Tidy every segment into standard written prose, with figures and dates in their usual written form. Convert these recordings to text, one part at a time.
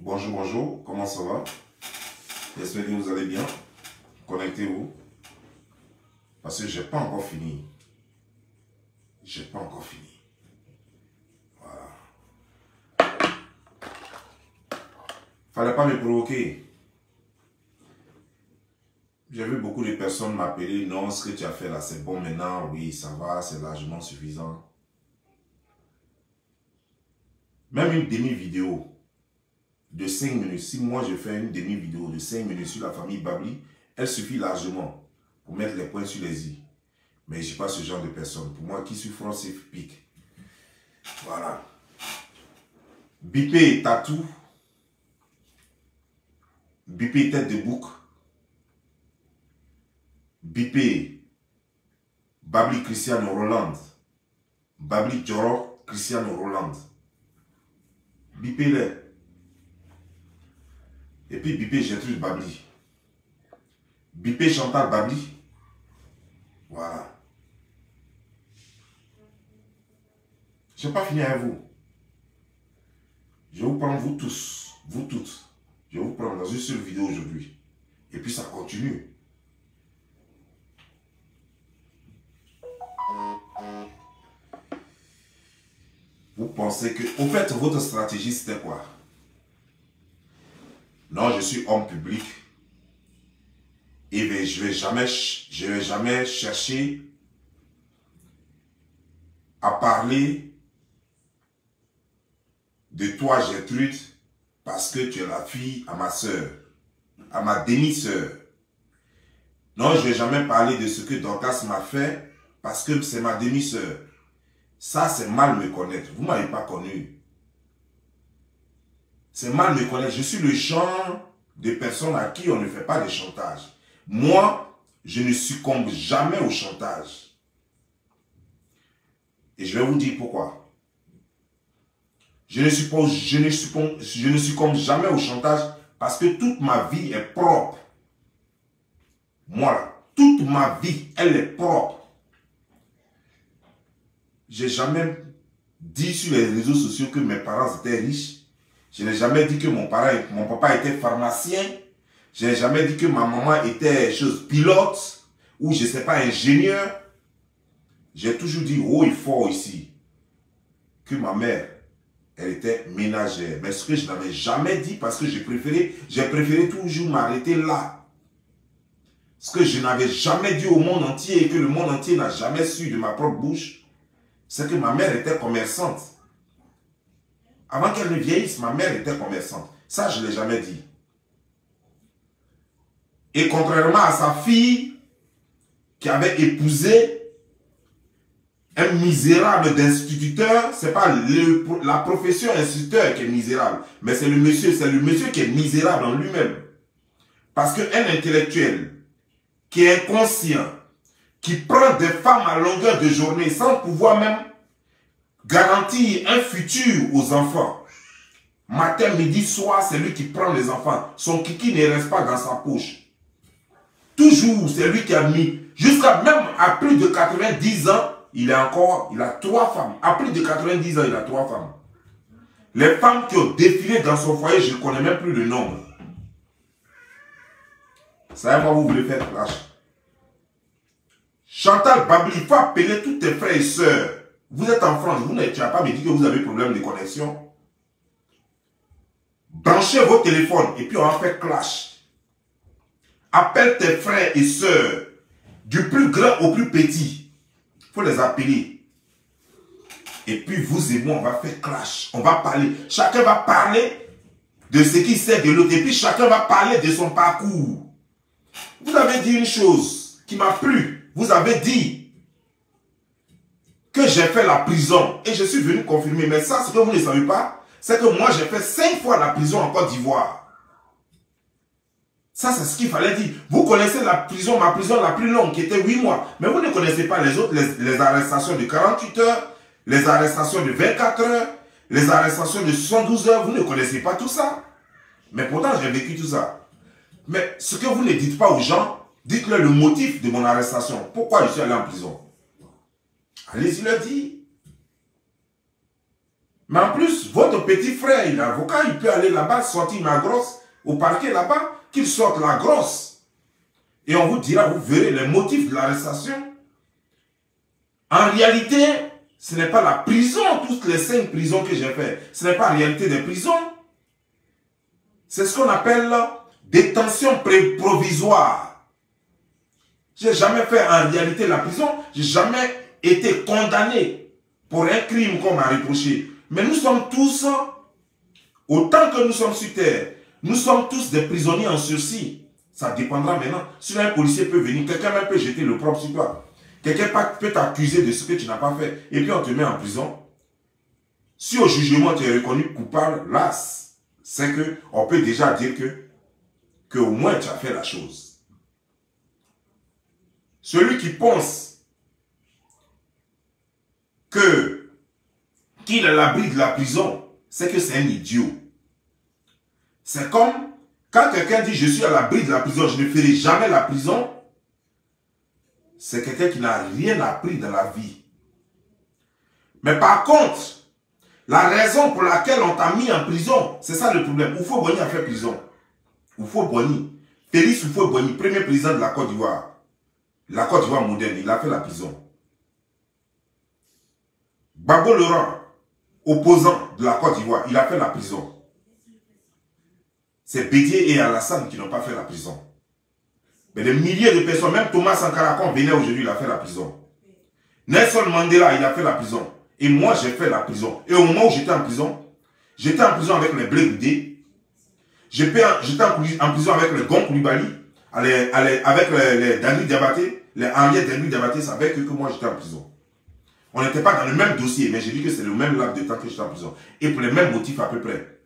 Bonjour, bonjour, comment ça va? J'espère que vous allez bien. Connectez-vous. Parce que j'ai pas encore fini. J'ai pas encore fini. Voilà. Fallait pas me provoquer. J'ai vu beaucoup de personnes m'appeler. Non, ce que tu as fait là, c'est bon maintenant. Oui, ça va, c'est largement suffisant. Même une demi-vidéo de 5 minutes. Si moi je fais une demi-vidéo de 5 minutes sur la famille Babli, elle suffit largement pour mettre les points sur les i. Mais je ne suis pas ce genre de personne. Pour moi, qui suis français pique. Voilà. Bipé tatou. Bipé tête de bouc. Bipé Babli Cristiano Roland. Babli Joro Cristiano Roland. Bipé les. Et puis bipé Gertrude Babli. Bipé Chantal Babli. Voilà. Je n'ai pas fini avec vous. Je vais vous prendre vous tous, vous toutes. Je vais vous prendre dans une seule vidéo aujourd'hui. Et puis ça continue. Vous pensez que... Au fait, votre stratégie, c'était quoi? Non, je suis homme public. Et je vais jamais chercher à parler de toi, Gertrude, parce que tu es la fille à ma soeur, à ma demi-soeur. Non, je ne vais jamais parler de ce que Dorcas m'a fait, parce que c'est ma demi-soeur. Ça, c'est mal me connaître. Vous ne m'avez pas connu. C'est mal me connaître. Je suis le genre de personne à qui on ne fait pas de chantage. Moi, je ne succombe jamais au chantage. Et je vais vous dire pourquoi. Je ne succombe jamais au chantage parce que toute ma vie est propre. Moi, toute ma vie, elle est propre. Je n'ai jamais dit sur les réseaux sociaux que mes parents étaient riches. Je n'ai jamais dit que mon papa était pharmacien. Je n'ai jamais dit que ma maman était pilote ou je ne sais pas, ingénieur. J'ai toujours dit haut et fort ici que ma mère, elle était ménagère. Mais ce que je n'avais jamais dit parce que j'ai préféré toujours m'arrêter là. Ce que je n'avais jamais dit au monde entier et que le monde entier n'a jamais su de ma propre bouche, c'est que ma mère était commerçante. Avant qu'elle ne vieillisse, ma mère était commerçante. Ça, je ne l'ai jamais dit. Et contrairement à sa fille qui avait épousé un misérable d'instituteur, ce n'est pas la profession instituteur qui est misérable, mais c'est le monsieur qui est misérable en lui-même. Parce qu'un intellectuel qui est inconscient, qui prend des femmes à longueur de journée sans pouvoir même garantir un futur aux enfants, matin, midi, soir, c'est lui qui prend les enfants. Son kiki ne reste pas dans sa poche. Toujours, c'est lui qui a mis, jusqu'à même à plus de 90 ans, il a 3 femmes. À plus de 90 ans, il a 3 femmes. Les femmes qui ont défilé dans son foyer, je ne connais même plus le nombre. Ça, moi, vous voulez faire clash. Chantal Babli, il faut appeler tous tes frères et sœurs. Vous êtes en France, tu n'as pas me dit que vous avez problème de connexion. Branchez vos téléphones et puis on va faire clash. Appelle tes frères et sœurs, du plus grand au plus petit. Il faut les appeler. Et puis vous et moi, on va faire clash. On va parler. Chacun va parler de ce qu'il sait de l'autre. Et puis chacun va parler de son parcours. Vous avez dit une chose qui m'a plu. Vous avez dit que j'ai fait la prison. Et je suis venu confirmer. Mais ça, ce que vous ne savez pas, c'est que moi, j'ai fait 5 fois la prison en Côte d'Ivoire. Ça, c'est ce qu'il fallait dire. Vous connaissez ma prison la plus longue, qui était 8 mois. Mais vous ne connaissez pas les autres, les arrestations de 48 heures, les arrestations de 24 heures, les arrestations de 72 heures. Vous ne connaissez pas tout ça. Mais pourtant, j'ai vécu tout ça. Mais ce que vous ne dites pas aux gens, dites-leur le motif de mon arrestation. Pourquoi je suis allé en prison? Allez-y leur dire. Mais en plus, votre petit frère, il est avocat, il peut aller là-bas, sortir ma grosse, au parquet là-bas, qu'il sorte la grosse. Et on vous dira, vous verrez les motifs de l'arrestation. En réalité, ce n'est pas la prison, toutes les 5 prisons que j'ai fait. Ce n'est pas en réalité des prisons. C'est ce qu'on appelle détention provisoire. Je n'ai jamais fait en réalité la prison. Je n'ai jamais été condamné pour un crime qu'on m'a reproché. Mais nous sommes tous, autant que nous sommes sur terre, nous sommes tous des prisonniers en sursis. Ça dépendra maintenant. Si un policier peut venir, quelqu'un même peut jeter le propre sur toi. Quelqu'un peut t'accuser de ce que tu n'as pas fait. Et puis on te met en prison. Si au jugement tu es reconnu coupable, là, c'est qu'on peut déjà dire que au moins tu as fait la chose. Celui qui pense qu'il est à l'abri de la prison, c'est que c'est un idiot. C'est comme quand quelqu'un dit je suis à l'abri de la prison, je ne ferai jamais la prison. C'est quelqu'un qui n'a rien appris dans la vie. Mais par contre, la raison pour laquelle on t'a mis en prison, c'est ça le problème. Houphouët-Boigny a fait prison. Houphouët-Boigny, Félix Houphouët-Boigny, premier président de la Côte d'Ivoire. La Côte d'Ivoire moderne, il a fait la prison. Gbagbo Laurent, opposant de la Côte d'Ivoire, il a fait la prison. C'est Bédié et Alassane qui n'ont pas fait la prison. Mais des milliers de personnes, même Thomas Sankara, quand venait aujourd'hui, il a fait la prison. Nelson Mandela, il a fait la prison. Et moi, j'ai fait la prison. Et au moment où j'étais en prison avec les Blé Goudé. J'étais en prison avec les Gon Koulibaly, avec les Dani Diabaté, les Henriette Dani Diabaté savaient que moi j'étais en prison. On n'était pas dans le même dossier, mais j'ai dit que c'est le même laps de temps que j'étais en prison. Et pour les mêmes motifs à peu près.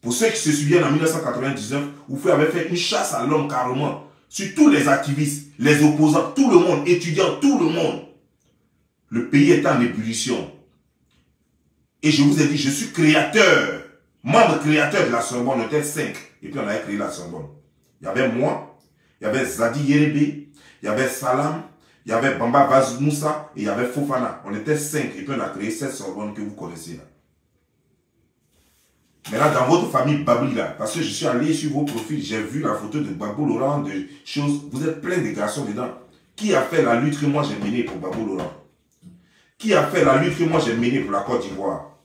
Pour ceux qui se souviennent, en 1999, Houphouët avait fait une chasse à l'homme carrément. Sur tous les activistes, les opposants, tout le monde, étudiants, tout le monde. Le pays est en ébullition. Et je vous ai dit, je suis créateur, membre créateur de la Sorbonne, on était 5. Et puis on avait créé la Sorbonne. Il y avait moi, il y avait Zadi Yerebé, il y avait Salam, il y avait Bamba Bazou Moussa et il y avait Fofana. On était 5 et puis on a créé cette Sorbonne que vous connaissez là. Maintenant, dans votre famille Babli là, parce que je suis allé sur vos profils, j'ai vu la photo de Gbagbo Laurent, de choses, vous êtes plein de garçons dedans. Qui a fait la lutte que moi j'ai menée pour Gbagbo Laurent? Qui a fait la lutte que moi j'ai menée pour la Côte d'Ivoire?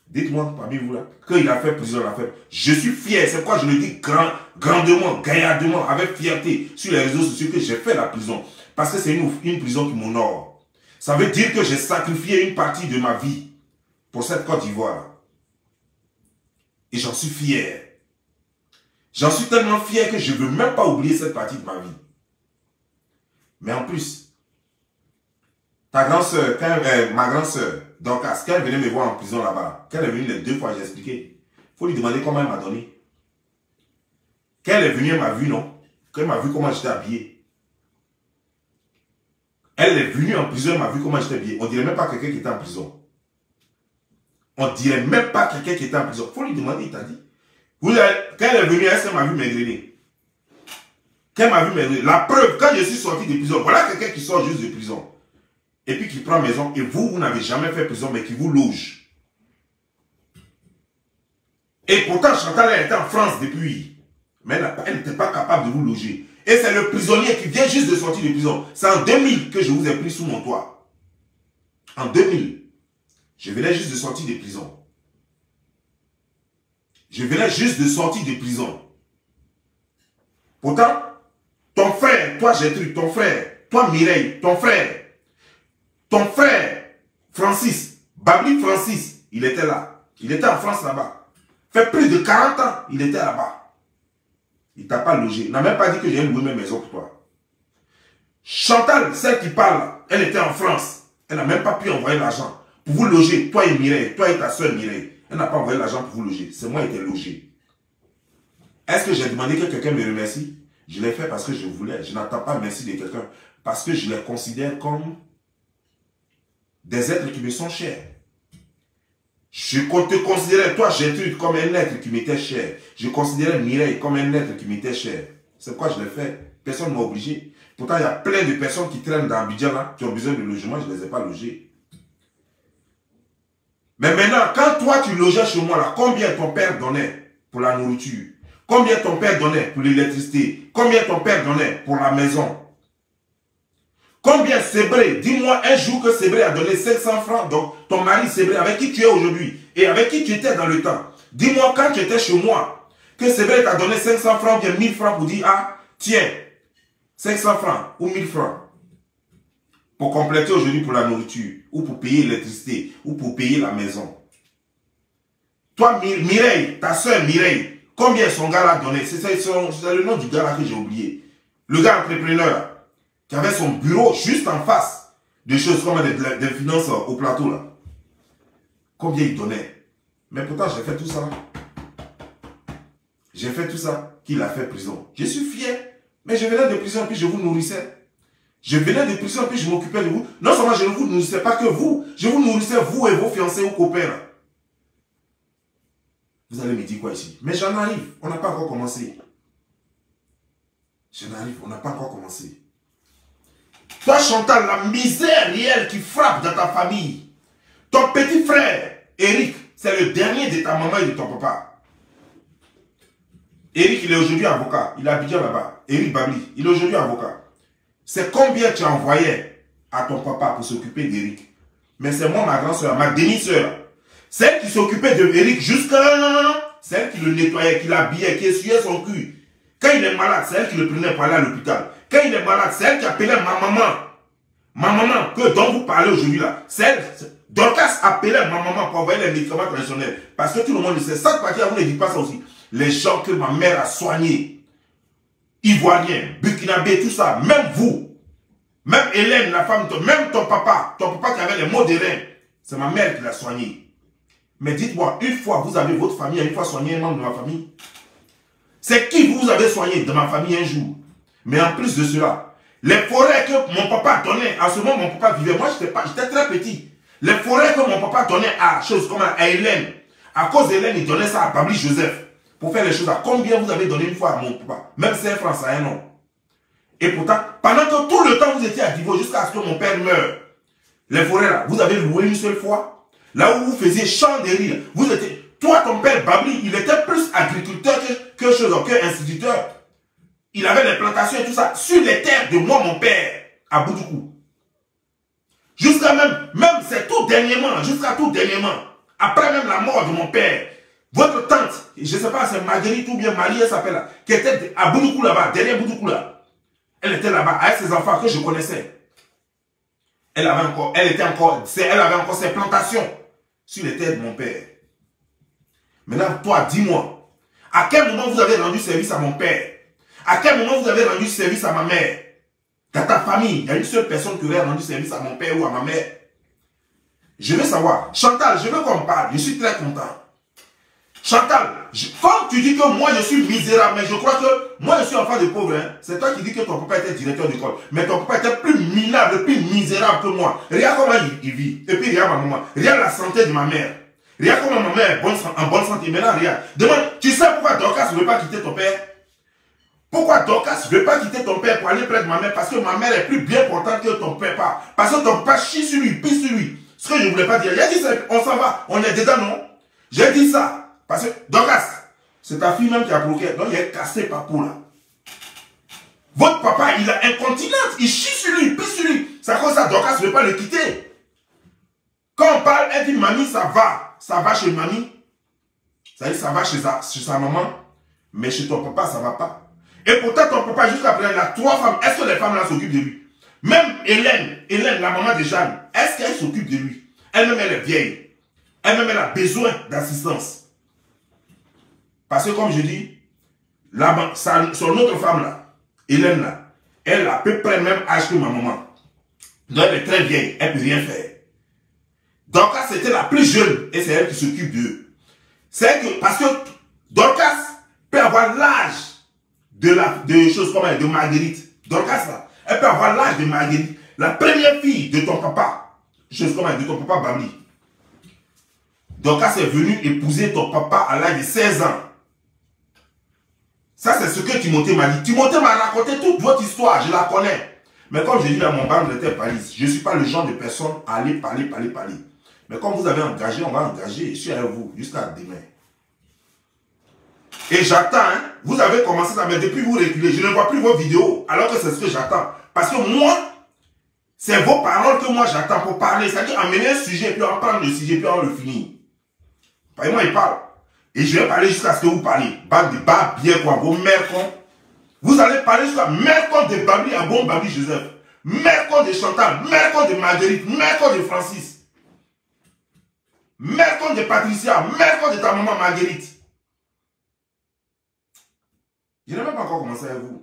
Dites-moi parmi vous là, qu'il a fait prison, la fait. Je suis fier, c'est pourquoi je le dis grandement, gaillardement, avec fierté sur les réseaux sociaux que j'ai fait la prison. Parce que c'est une prison qui m'honore. Ça veut dire que j'ai sacrifié une partie de ma vie pour cette Côte d'Ivoire. Et j'en suis fier. J'en suis tellement fier que je ne veux même pas oublier cette partie de ma vie. Mais en plus, ta grande soeur, ma grande soeur, Dorcas, quand elle venait me voir en prison là-bas, quand elle est venue les 2 fois, j'ai expliqué. Il faut lui demander comment elle m'a donné. Quand elle est venue, elle m'a vu, non? Quand elle m'a vu comment j'étais habillé. Elle est venue en prison, elle m'a vu comment j'étais habillé. On dirait même pas quelqu'un qui était en prison. On dirait même pas quelqu'un qui était en prison. Il faut lui demander, il t'a dit. Quand elle est venue, elle m'a vu maigrir. Quand elle m'a vu maigrir, la preuve, quand je suis sorti de prison, voilà quelqu'un qui sort juste de prison. Et puis qui prend maison, et vous n'avez jamais fait prison, mais qui vous loge. Et pourtant, Chantal, elle était en France depuis. Mais elle n'était pas capable de vous loger. Et c'est le prisonnier qui vient juste de sortir de prison. C'est en 2000 que je vous ai pris sous mon toit. En 2000. Je venais juste de sortir de prison. Je venais juste de sortir de prison. Pourtant, ton frère, toi Gertrude, ton frère, toi Mireille, ton frère Francis, Babli Francis, il était là. Il était en France là-bas. Fait plus de 40 ans, il était là-bas. Il ne t'a pas logé. Il n'a même pas dit que j'ai loué mes maisons pour toi. Chantal, celle qui parle, elle était en France. Elle n'a même pas pu envoyer l'argent pour vous loger, toi et Mireille, toi et ta soeur Mireille. Elle n'a pas envoyé l'argent pour vous loger. C'est moi qui ai logé. Est-ce que j'ai demandé que quelqu'un me remercie? Je l'ai fait parce que je voulais. Je n'attends pas merci de quelqu'un. Parce que je les considère comme des êtres qui me sont chers. Je te considérais, toi Gertrude, comme un être qui m'était cher. Je considérais Mireille comme un être qui m'était cher. C'est pourquoi je l'ai fait. Personne ne m'a obligé. Pourtant, il y a plein de personnes qui traînent dans Abidjan là, qui ont besoin de logement, je ne les ai pas logés. Mais maintenant, quand toi tu logeais chez moi là, combien ton père donnait pour la nourriture? Combien ton père donnait pour l'électricité? Combien ton père donnait pour la maison? Combien Sébré? Dis-moi un jour que Sébré a donné 500 francs, donc ton mari Sébré, avec qui tu es aujourd'hui et avec qui tu étais dans le temps. Dis-moi quand tu étais chez moi, que Sébré t'a donné 500 francs ou bien 1000 francs pour dire, ah, tiens, 500 francs ou 1000 francs pour compléter aujourd'hui pour la nourriture, ou pour payer l'électricité, ou pour payer la maison. Toi, Mireille, ta soeur Mireille, combien son gars l'a donné? C'est le nom du gars là que j'ai oublié. Le gars entrepreneur qui avait son bureau juste en face des choses comme des finances au plateau là. Combien il donnait? Mais pourtant, j'ai fait tout ça. J'ai fait tout ça qu'il a fait prison. Je suis fier. Mais je venais de prison et puis je vous nourrissais. Je venais de prison et puis je m'occupais de vous. Non seulement je ne vous nourrissais pas que vous, je vous nourrissais vous et vos fiancés ou copains. Là. Vous allez me dire quoi ici? Mais j'en arrive. On n'a pas encore commencé. J'en arrive. On n'a pas encore commencé. Toi, Chantal, la misère réelle qui frappe dans ta famille. Ton petit frère, Eric, c'est le dernier de ta maman et de ton papa. Eric, il est aujourd'hui avocat. Il est à Abidjan là-bas. Eric Babli, il est aujourd'hui avocat. C'est combien tu envoyais à ton papa pour s'occuper d'Eric? Mais c'est moi, ma grande soeur, ma demi-soeur. Celle qui s'occupait de Eric jusqu'à... Celle qui le nettoyait, qui l'habillait, qui essuyait son cul. Quand il est malade, c'est elle qui le prenait pour aller à l'hôpital. Quand il est malade, c'est elle qui appelait ma maman. Ma maman, dont vous parlez aujourd'hui là. Dorcas appelait ma maman pour envoyer les médicaments traditionnels. Parce que tout le monde le sait. Ça, vous ne dites pas ça aussi. Les gens que ma mère a soignés. Ivoiriens, Burkinabé, tout ça. Même vous. Même Hélène, la femme, même ton papa qui avait les maux de rein. C'est ma mère qui l'a soigné. Mais dites-moi, une fois vous avez votre famille, une fois soigné un membre de ma famille. C'est qui vous avez soigné de ma famille un jour? Mais en plus de cela, les forêts que mon papa donnait, à ce moment mon papa vivait, moi j'étais très petit. Les forêts que mon papa donnait à choses comme à Hélène, à cause d'Hélène, il donnait ça à Babli Joseph. Pour faire les choses là. Combien vous avez donné une fois à mon papa? Même 5 francs, ça a un nom. Et pourtant, pendant que tout le temps vous étiez à Divo jusqu'à ce que mon père meure, les forêts là, vous avez loué une seule fois. Là où vous faisiez champ de rire, vous étiez, toi ton père Babli, il était plus agriculteur que instituteur. Il avait les plantations et tout ça sur les terres de moi, mon père, à Boudoukou. Jusqu'à même c'est tout dernièrement, jusqu'à tout dernièrement, après même la mort de mon père, votre tante, je ne sais pas, c'est Marguerite ou bien Marie, elle s'appelle là, qui était à Boudoukou là-bas, derrière Boudoukou là. Elle était là-bas avec ses enfants que je connaissais. Elle avait encore ses plantations sur les terres de mon père. Maintenant, toi, dis-moi, à quel moment vous avez rendu service à mon père? À quel moment vous avez rendu service à ma mère? Dans ta famille, il y a une seule personne qui aurait rendu service à mon père ou à ma mère. Je veux savoir. Chantal, je veux qu'on parle. Je suis très content. Chantal, comme tu dis que moi je suis misérable, mais je crois que moi je suis enfant de pauvre, hein, c'est toi qui dis que ton papa était directeur d'école. Mais ton papa était plus minable, plus misérable que moi. Regarde comment il vit. Et puis regarde ma maman. Regarde la santé de ma mère. Regarde comment ma mère est en bonne santé. Maintenant, regarde. Demande, tu sais pourquoi Dorcas ne veut pas quitter ton père? Pourquoi Dorcas ne veut pas quitter ton père pour aller près de ma mère? Parce que ma mère est plus bien portante que ton papa. Parce que ton papa chie sur lui, pisse sur lui. Ce que je ne voulais pas dire. Il a dit ça, on s'en va, on est dedans, non? J'ai dit ça. Parce que Dorcas, c'est ta fille même qui a bloqué. Donc il a cassé papou là. Votre papa, il a incontinence. Il chie sur lui, pisse sur lui. C'est à cause de ça, Dorcas ne veut pas le quitter. Quand on parle, elle dit, mamie, ça va. Ça va chez mamie. Ça dit, ça va chez sa maman. Mais chez ton papa, ça ne va pas. Et pourtant, ton papa, jusqu'à présent, il a 3 femmes. Est-ce que les femmes là s'occupent de lui? Même Hélène, la maman de Jeanne, est-ce qu'elle s'occupe de lui? Elle-même, elle est vieille. Elle-même, elle a besoin d'assistance. Parce que, comme je dis, son autre femme là, Hélène là, elle a à peu près le même âge que ma maman. Donc, elle est très vieille, elle ne peut rien faire. Dorcas, c'était la plus jeune et c'est elle qui s'occupe d'eux. C'est que, parce que Dorcas peut avoir l'âge de choses comme de Marguerite. Dorcas là, elle peut avoir l'âge de Marguerite, la première fille de ton papa, chose comme de ton papa Babli. Dorcas est venue épouser ton papa à l'âge de 16 ans. Ça, c'est ce que Timothée m'a dit. Timothée m'a raconté toute votre histoire, je la connais. Mais comme je dis à mon banc de terre Paris, je ne suis pas le genre de personne à aller parler. Mais comme vous avez engagé, on va engager. Je suis avec vous jusqu'à demain. Et j'attends, hein. Vous avez commencé ça, mais depuis vous reculez, je ne vois plus vos vidéos, alors que c'est ce que j'attends. Parce que moi, c'est vos paroles que moi j'attends pour parler. C'est-à-dire amener un sujet, puis on prend le sujet, puis on le finit. Voyez, moi, il parle. Et je vais parler jusqu'à ce que vous parlez. Bac de bas, bien quoi, vos mères con. Vous allez parler jusqu'à mère con de Babli, à bon Babli Joseph. Mère con de Chantal, mère con de Marguerite, mère con de Francis. Mère con de Patricia, mère con de ta maman Marguerite. Je n'ai même pas encore commencé avec vous.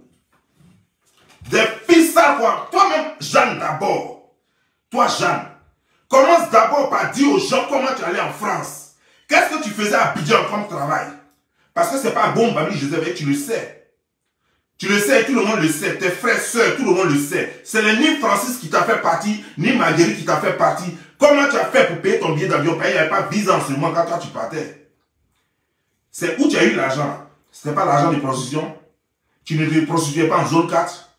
Des pissards quoi. Toi-même, Jeanne d'abord. Toi, Jeanne, commence d'abord par dire aux gens comment tu allais en France. Qu'est-ce que tu faisais à Abidjan comme travail? Parce que ce n'est pas bon, Babli Joseph, et tu le sais. Tu le sais, tout le monde le sait. Tes frères, sœurs, tout le monde le sait. Ce n'est ni Francis qui t'a fait partie, ni Marguerite qui t'a fait partie. Comment tu as fait pour payer ton billet d'avion? Il n'y avait pas 10 ans seulement quand toi tu partais. C'est où tu as eu l'argent. Ce n'était pas l'argent de prostitution. Tu ne te prostituais pas en zone 4.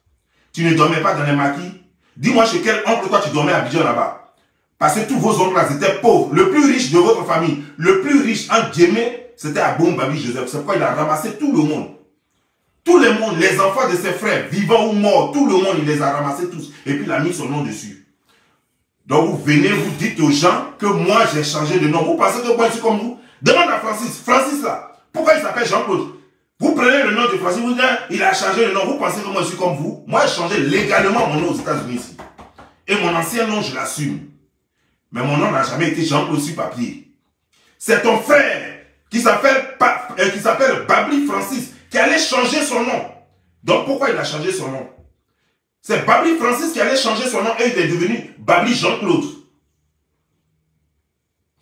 Tu ne dormais pas dans les maquis. Dis-moi chez quel oncle toi tu dormais à Abidjan là-bas. Parce que tous vos oncles là étaient pauvres. Le plus riche de votre famille, le plus riche en Djemé, c'était Abon Babli Joseph. C'est pourquoi il a ramassé tout le monde. Tout le monde, les enfants de ses frères, vivants ou morts, tout le monde, il les a ramassés tous. Et puis il a mis son nom dessus. Donc vous venez, vous dites aux gens que moi j'ai changé de nom. Vous pensez que moi je suis comme vous? Demande à Francis. Francis là, pourquoi il s'appelle Jean-Claude? Vous prenez le nom de Francis, vous dites, il a changé de nom. Vous pensez que moi je suis comme vous? Moi j'ai changé légalement mon nom aux États-Unis ici. Et mon ancien nom, je l'assume. Mais mon nom n'a jamais été Jean-Claude sur papier. C'est ton frère qui s'appelle Babli Francis qui allait changer son nom. Donc pourquoi il a changé son nom? C'est Babli Francis qui allait changer son nom et il est devenu Babli Jean-Claude.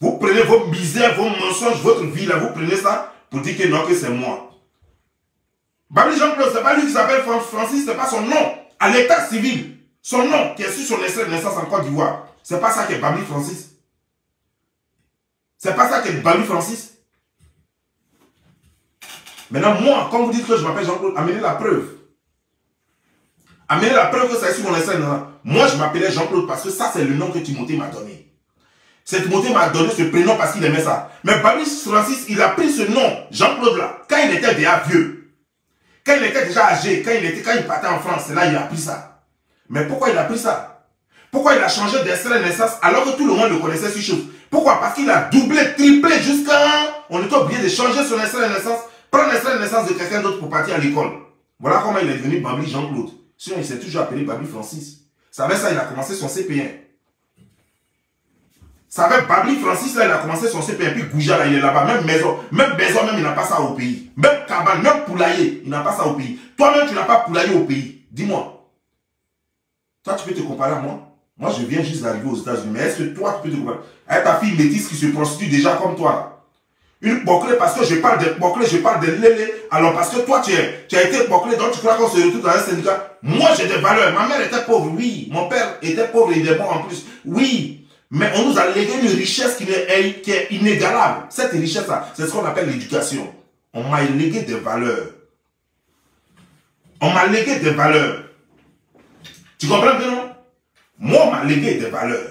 Vous prenez vos misères, vos mensonges, votre vie là, vous prenez ça pour dire que non, que c'est moi. Babli Jean-Claude, c'est pas lui qui s'appelle Francis, c'est pas son nom. À l'état civil, son nom qui est sur son extrait de naissance en Côte d'Ivoire. C'est pas ça qui est Babli Francis. C'est pas ça qui est Babli Francis. Maintenant, moi, quand vous dites que je m'appelle Jean-Claude, amenez la preuve. Amenez la preuve que c'est sur mon extrait de naissance. Moi, je m'appelais Jean-Claude parce que ça, c'est le nom que Timothée m'a donné. C'est Timothée m'a donné ce prénom parce qu'il aimait ça. Mais Babli Francis, il a pris ce nom, Jean-Claude là, quand il était déjà vieux. Quand il était déjà âgé, quand il partait en France, c'est là qu'il a pris ça. Mais pourquoi il a pris ça? Pourquoi il a changé d'extrait de naissance alors que tout le monde le connaissait sur chose? Pourquoi? Parce qu'il a doublé, triplé jusqu'à... On était obligé de changer son extrait de naissance, prendre l'extrait de naissance de quelqu'un d'autre pour partir à l'école. Voilà comment il est devenu Babli Jean-Claude. Sinon, il s'est toujours appelé Babli Francis. C'est avec ça il a commencé son CP1. C'est avec Babli Francis, là, il a commencé son CP1. Puis Gouja, là, il est là-bas. Même maison, même il n'a pas ça au pays. Même cabane, même poulailler, il n'a pas ça au pays. Toi-même, tu n'as pas poulailler au pays. Dis-moi. Toi, tu peux te comparer à moi? Moi, je viens juste d'arriver aux États-Unis. Mais est-ce que toi, tu peux te comparer avec ta fille métisse qui se prostitue déjà comme toi? Une bouclée, parce que je parle de bouclée, je parle de lélé. Alors, parce que toi, tu as été bouclée, donc tu crois qu'on se retrouve dans un syndicat. Moi, j'ai des valeurs. Ma mère était pauvre, oui. Mon père était pauvre et il est bon en plus. Oui. Mais on nous a légué une richesse qui est inégalable. Cette richesse-là, c'est ce qu'on appelle l'éducation. On m'a légué des valeurs. On m'a légué des valeurs. Tu comprends bien, non? Moi, on m'a légué des valeurs.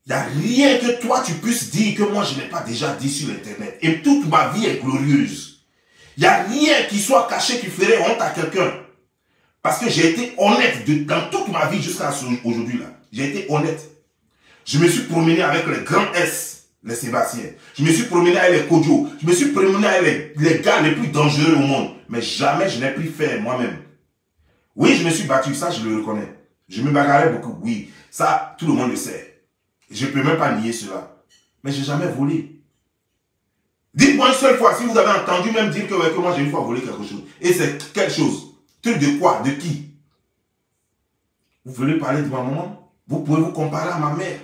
Il n'y a rien que toi, tu puisses dire que moi, je n'ai pas déjà dit sur Internet. Et toute ma vie est glorieuse. Il n'y a rien qui soit caché qui ferait honte à quelqu'un. Parce que j'ai été honnête dans toute ma vie jusqu'à aujourd'hui. J'ai été honnête. Je me suis promené avec les grands S, les Sébastien. Je me suis promené avec les Kodjo. Je me suis promené avec les gars les plus dangereux au monde. Mais jamais je n'ai pris faire moi-même. Oui, je me suis battu, ça je le reconnais. Je me bagarrais beaucoup, oui. Ça, tout le monde le sait. Je ne peux même pas nier cela. Mais je n'ai jamais volé. Dites-moi une seule fois si vous avez entendu même dire que, ouais, que moi j'ai une fois volé quelque chose. Et c'est quelque chose. Truc de quoi? De qui? Vous voulez parler de ma maman? Vous pouvez vous comparer à ma mère.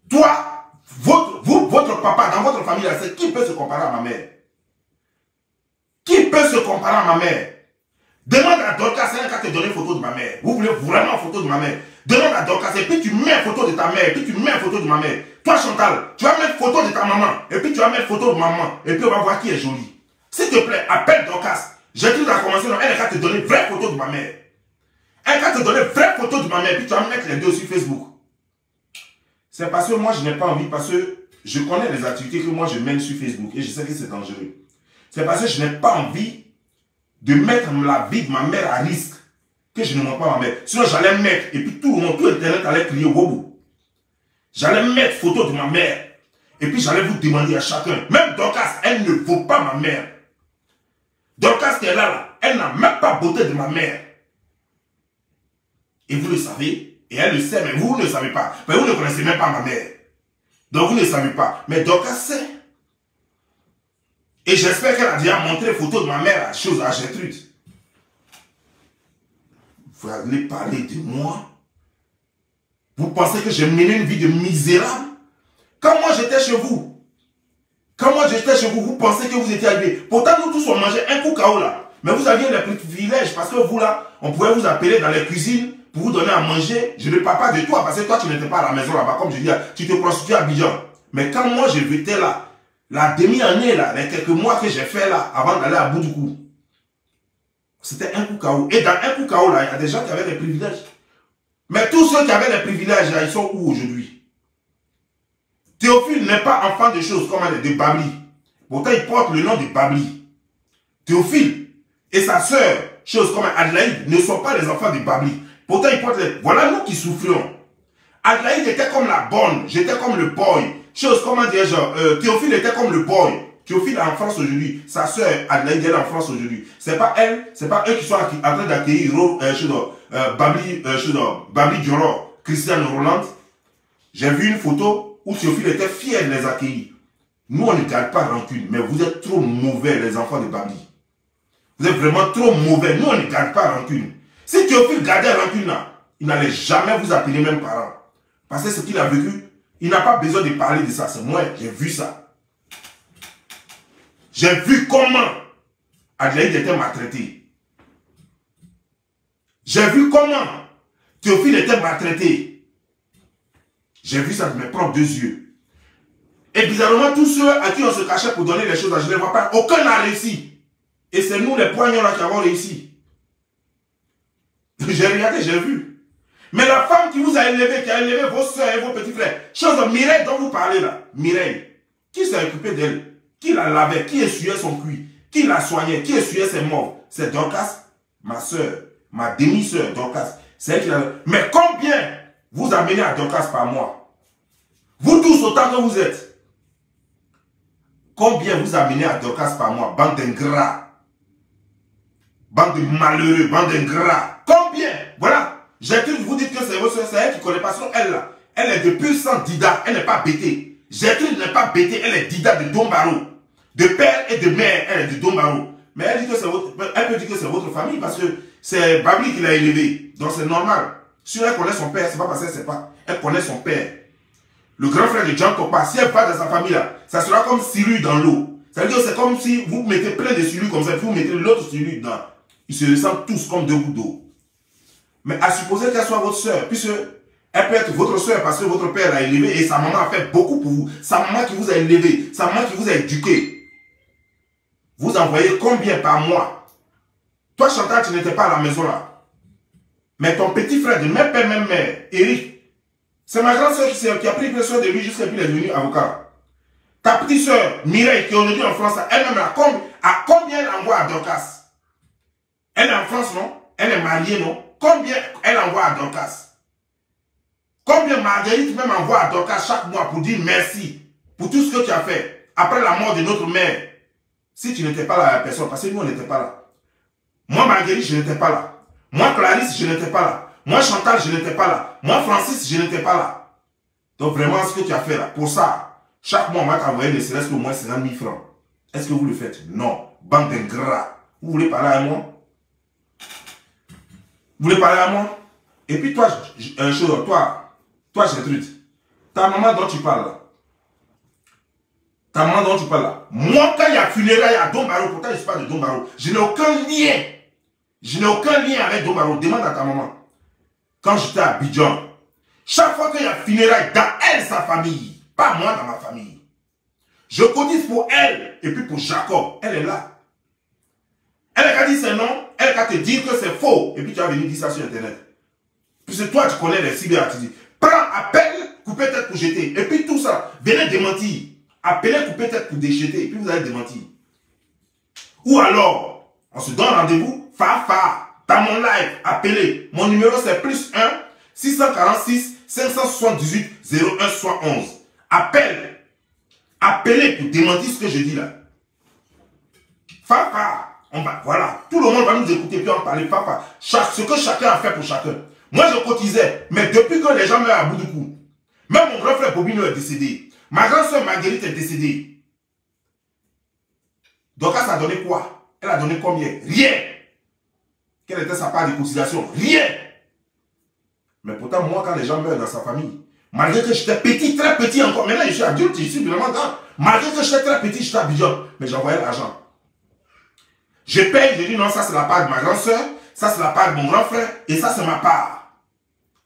Toi, votre papa, dans votre famille, c'est qui peut se comparer à ma mère? Qui peut se comparer à ma mère? Demande à Dorcas, c'est un cas te donner une photo de ma mère. Vous voulez vraiment une photo de ma mère? Demande à Dorcas, et puis tu mets une photo de ta mère, et puis tu mets une photo de ma mère. Toi, Chantal, tu vas mettre une photo de ta maman, et puis tu vas mettre une photo de maman, et puis on va voir qui est jolie. S'il te plaît, appelle Dorcas. J'ai tout à commencer, elle a qu'à te donner une vraie photo de ma mère. Elle va te donner une vraie photo de ma mère, puis tu vas mettre les deux sur Facebook. C'est parce que moi, je n'ai pas envie, parce que je connais les activités que moi, je mène sur Facebook et je sais que c'est dangereux. C'est parce que je n'ai pas envie de mettre la vie de ma mère à risque que je ne montre pas ma mère. Sinon, j'allais mettre, et puis tout Internet allait crier au bout. J'allais mettre photo de ma mère. Et puis j'allais vous demander à chacun, même Dorcas, elle ne vaut pas ma mère. Dorcas qui est là, elle n'a même pas beauté de ma mère. Et vous le savez, et elle le sait, mais vous ne le savez pas. Mais vous ne connaissez même pas ma mère. Donc vous ne savez pas. Mais Dorcas sait. Et j'espère qu'elle a déjà montré photo de ma mère à Gertrude. Vous allez parler de moi. Vous pensez que j'ai mené une vie de misérable? Quand moi j'étais chez vous, vous pensez que vous étiez arrivés. Pourtant, nous tous on mangeait un coup KO là. Mais vous aviez les privilèges parce que vous là, on pouvait vous appeler dans les cuisines pour vous donner à manger. Je ne parle pas de toi parce que toi tu n'étais pas à la maison là-bas. Comme je dis, tu te prostitues à Abidjan. Mais quand moi j'étais là, la demi-année là, les quelques mois que j'ai fait là, avant d'aller à bout du coup, c'était un coup KO. Et dans un coup KO là, il y a des gens qui avaient des privilèges. Mais tous ceux qui avaient les privilèges là, ils sont où aujourd'hui? Théophile n'est pas enfant de choses comme elle est de Babli. Pourtant, il porte le nom de Babli. Théophile et sa sœur, chose comme Adelaïde, ne sont pas les enfants de Babli. Pourtant, ils portent les... Voilà nous qui souffrions. Adelaïde était comme la bonne, j'étais comme le boy. Chose, comment dire, genre, Théophile était comme le boy. Théophile est en France aujourd'hui. Sa sœur Adelaïde, elle est en France aujourd'hui. C'est pas eux qui sont en train d'accueillir Babli Dioro, Christiane Roland. J'ai vu une photo où Théophile était fier de les accueillir. Nous, on ne garde pas rancune, mais vous êtes trop mauvais, les enfants de Babli. Vous êtes vraiment trop mauvais. Nous, on ne garde pas rancune. Si Théophile gardait rancune là, il n'allait jamais vous appeler même parent. Parce que ce qu'il a vécu, il n'a pas besoin de parler de ça. C'est moi, j'ai vu ça. J'ai vu comment Adelaïde était maltraitée. J'ai vu comment Théophile était maltraité. J'ai vu ça de mes propres deux yeux. Et bizarrement, tous ceux à qui on se cachait pour donner les choses, je ne les vois pas. Aucun n'a réussi. Et c'est nous les poignons là qui avons réussi. J'ai regardé, j'ai vu. Mais la femme qui vous a élevé, qui a élevé vos soeurs et vos petits frères, chose de Mireille dont vous parlez là, Mireille, qui s'est occupé d'elle? Qui la lavait? Qui essuyait son cuir? Qui la soignait? Qui essuyait ses morts? C'est Dorcas, ma soeur, ma demi-soeur Dorcas. C'est elle qui l'a... Mais combien vous amenez à Dorcas par mois? Vous tous autant que vous êtes. Combien vous amenez à Dorcas par mois? Bande d'ingrats. Bande de malheureux, bande d'ingrats. Combien? Voilà. Gertrude, vous dites que c'est votre soeur, c'est elle qui connaît pas son elle là. Elle est de pur sang Dida, elle n'est pas bêtée. Gertrude n'est pas bêtée, elle est Dida de Dombaro. De père et de mère, elle est de Dombaro. Mais elle dit que c'est votre, elle peut dire que c'est votre famille parce que c'est Babli qui l'a élevée. Donc c'est normal. Si elle connaît son père, c'est pas parce qu'elle sait pas. Elle connaît son père. Le grand frère de Jean Topa, si elle va dans sa famille là, ça sera comme Cyrus dans l'eau. Ça veut dire que c'est comme si vous mettez plein de Cyrus comme ça, puis vous mettez l'autre Cyrus dedans. Ils se ressemblent tous comme deux gouttes d'eau. Mais à supposer qu'elle soit votre soeur, puisque elle peut être votre soeur parce que votre père l'a élevée et sa maman a fait beaucoup pour vous. Sa maman qui vous a élevé, sa maman qui vous a éduqué. Vous envoyez combien par mois? Toi Chantal, tu n'étais pas à la maison là. Mais ton petit frère de même père, même mère, Eric, c'est ma grande soeur qui a pris le soin de lui jusqu'à ce qu'il est devenu avocat. Ta petite soeur, Mireille, qui est aujourd'hui en France, elle-même, à combien elle envoie à Dorcas? Elle est en France, non? Elle est mariée, non? Combien elle envoie à Dorcas? Combien Marguerite même envoie à Dorcas chaque mois pour dire merci pour tout ce que tu as fait après la mort de notre mère? Si tu n'étais pas là, la personne, parce que nous, on n'était pas là. Moi, Marguerite, je n'étais pas là. Moi, Clarisse, je n'étais pas là. Moi, Chantal, je n'étais pas là. Moi, Francis, je n'étais pas là. Donc, vraiment, ce que tu as fait là, pour ça, chaque mois, on va t'envoyer ne serait-ce qu'au moins 50 000 francs. Est-ce que vous le faites? Non. Bande d'ingrats. Vous voulez parler à moi? Vous voulez parler à moi? Et puis, toi, toi, Gertrude, ta maman dont tu parles là, ta maman dont tu parles là, moi, quand il y a funérailles à Dombaro, pourtant, je ne suis pas de Dombaro, je n'ai aucun lien. Je n'ai aucun lien avec Dombaro. Demande à ta maman. Quand j'étais à Abidjan, chaque fois qu'il y a funérailles dans elle, sa famille, pas moi dans ma famille, je cotise pour elle et puis pour Jacob. Elle est là. Elle a dit ses noms, elle va te dire que c'est faux. Et puis tu vas venir dire ça sur Internet. Puisque toi, tu connais les cyberactivistes. Prends, appelle, coupez tête pour jeter. Et puis tout ça, venez démentir. Appelez, coupez tête pour déjeter. Et puis vous allez démentir. Ou alors, on se donne rendez-vous. Dans mon live, appelez. Mon numéro c'est +1 646 578 01 71. Appelle. Appelez pour démentir ce que je dis là. On va, voilà. Tout le monde va nous écouter puis on va parler. Ce que chacun a fait pour chacun. Moi je cotisais, mais depuis que les gens meurent à bout du cou, même mon grand frère Bobino est décédé. Ma grande soeur Marguerite est décédée. Donc ça a donné quoi? Elle a donné combien? Rien. Quelle était sa part de cotisation? Rien. Mais pourtant, moi, quand les gens meurent dans sa famille, malgré que j'étais petit, très petit encore, maintenant je suis adulte, je suis vraiment grand. Malgré que j'étais très petit, j'étais à Abidjan, mais j'envoyais l'argent. Je paye, je dis non, ça c'est la part de ma grande soeur, ça c'est la part de mon grand frère, et ça c'est ma part.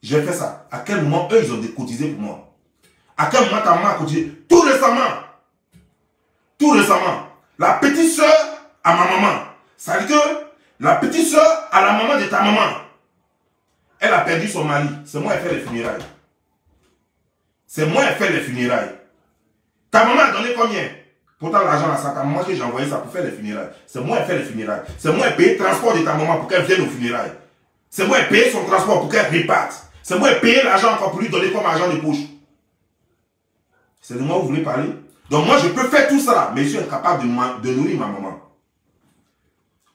J'ai fait ça. À quel moment eux, ils ont cotisé pour moi? À quel moment ta maman a cotisé? Tout récemment, la petite soeur à ma maman. Ça veut dire que la petite soeur à la maman de ta maman, elle a perdu son mari. C'est moi qui ai fait les funérailles. C'est moi qui ai fait les funérailles. Ta maman a donné combien? Pourtant l'argent à ta maman que j'ai envoyé ça pour faire les funérailles. C'est moi qui ai fait les funérailles. C'est moi qui ai payé le transport de ta maman pour qu'elle vienne aux funérailles. C'est moi qui ai payé son transport pour qu'elle réparte. C'est moi qui ai payé l'argent encore pour lui donner comme argent de poche. C'est de moi que vous voulez parler? Donc moi je peux faire tout ça, mais je suis incapable de nourrir ma maman.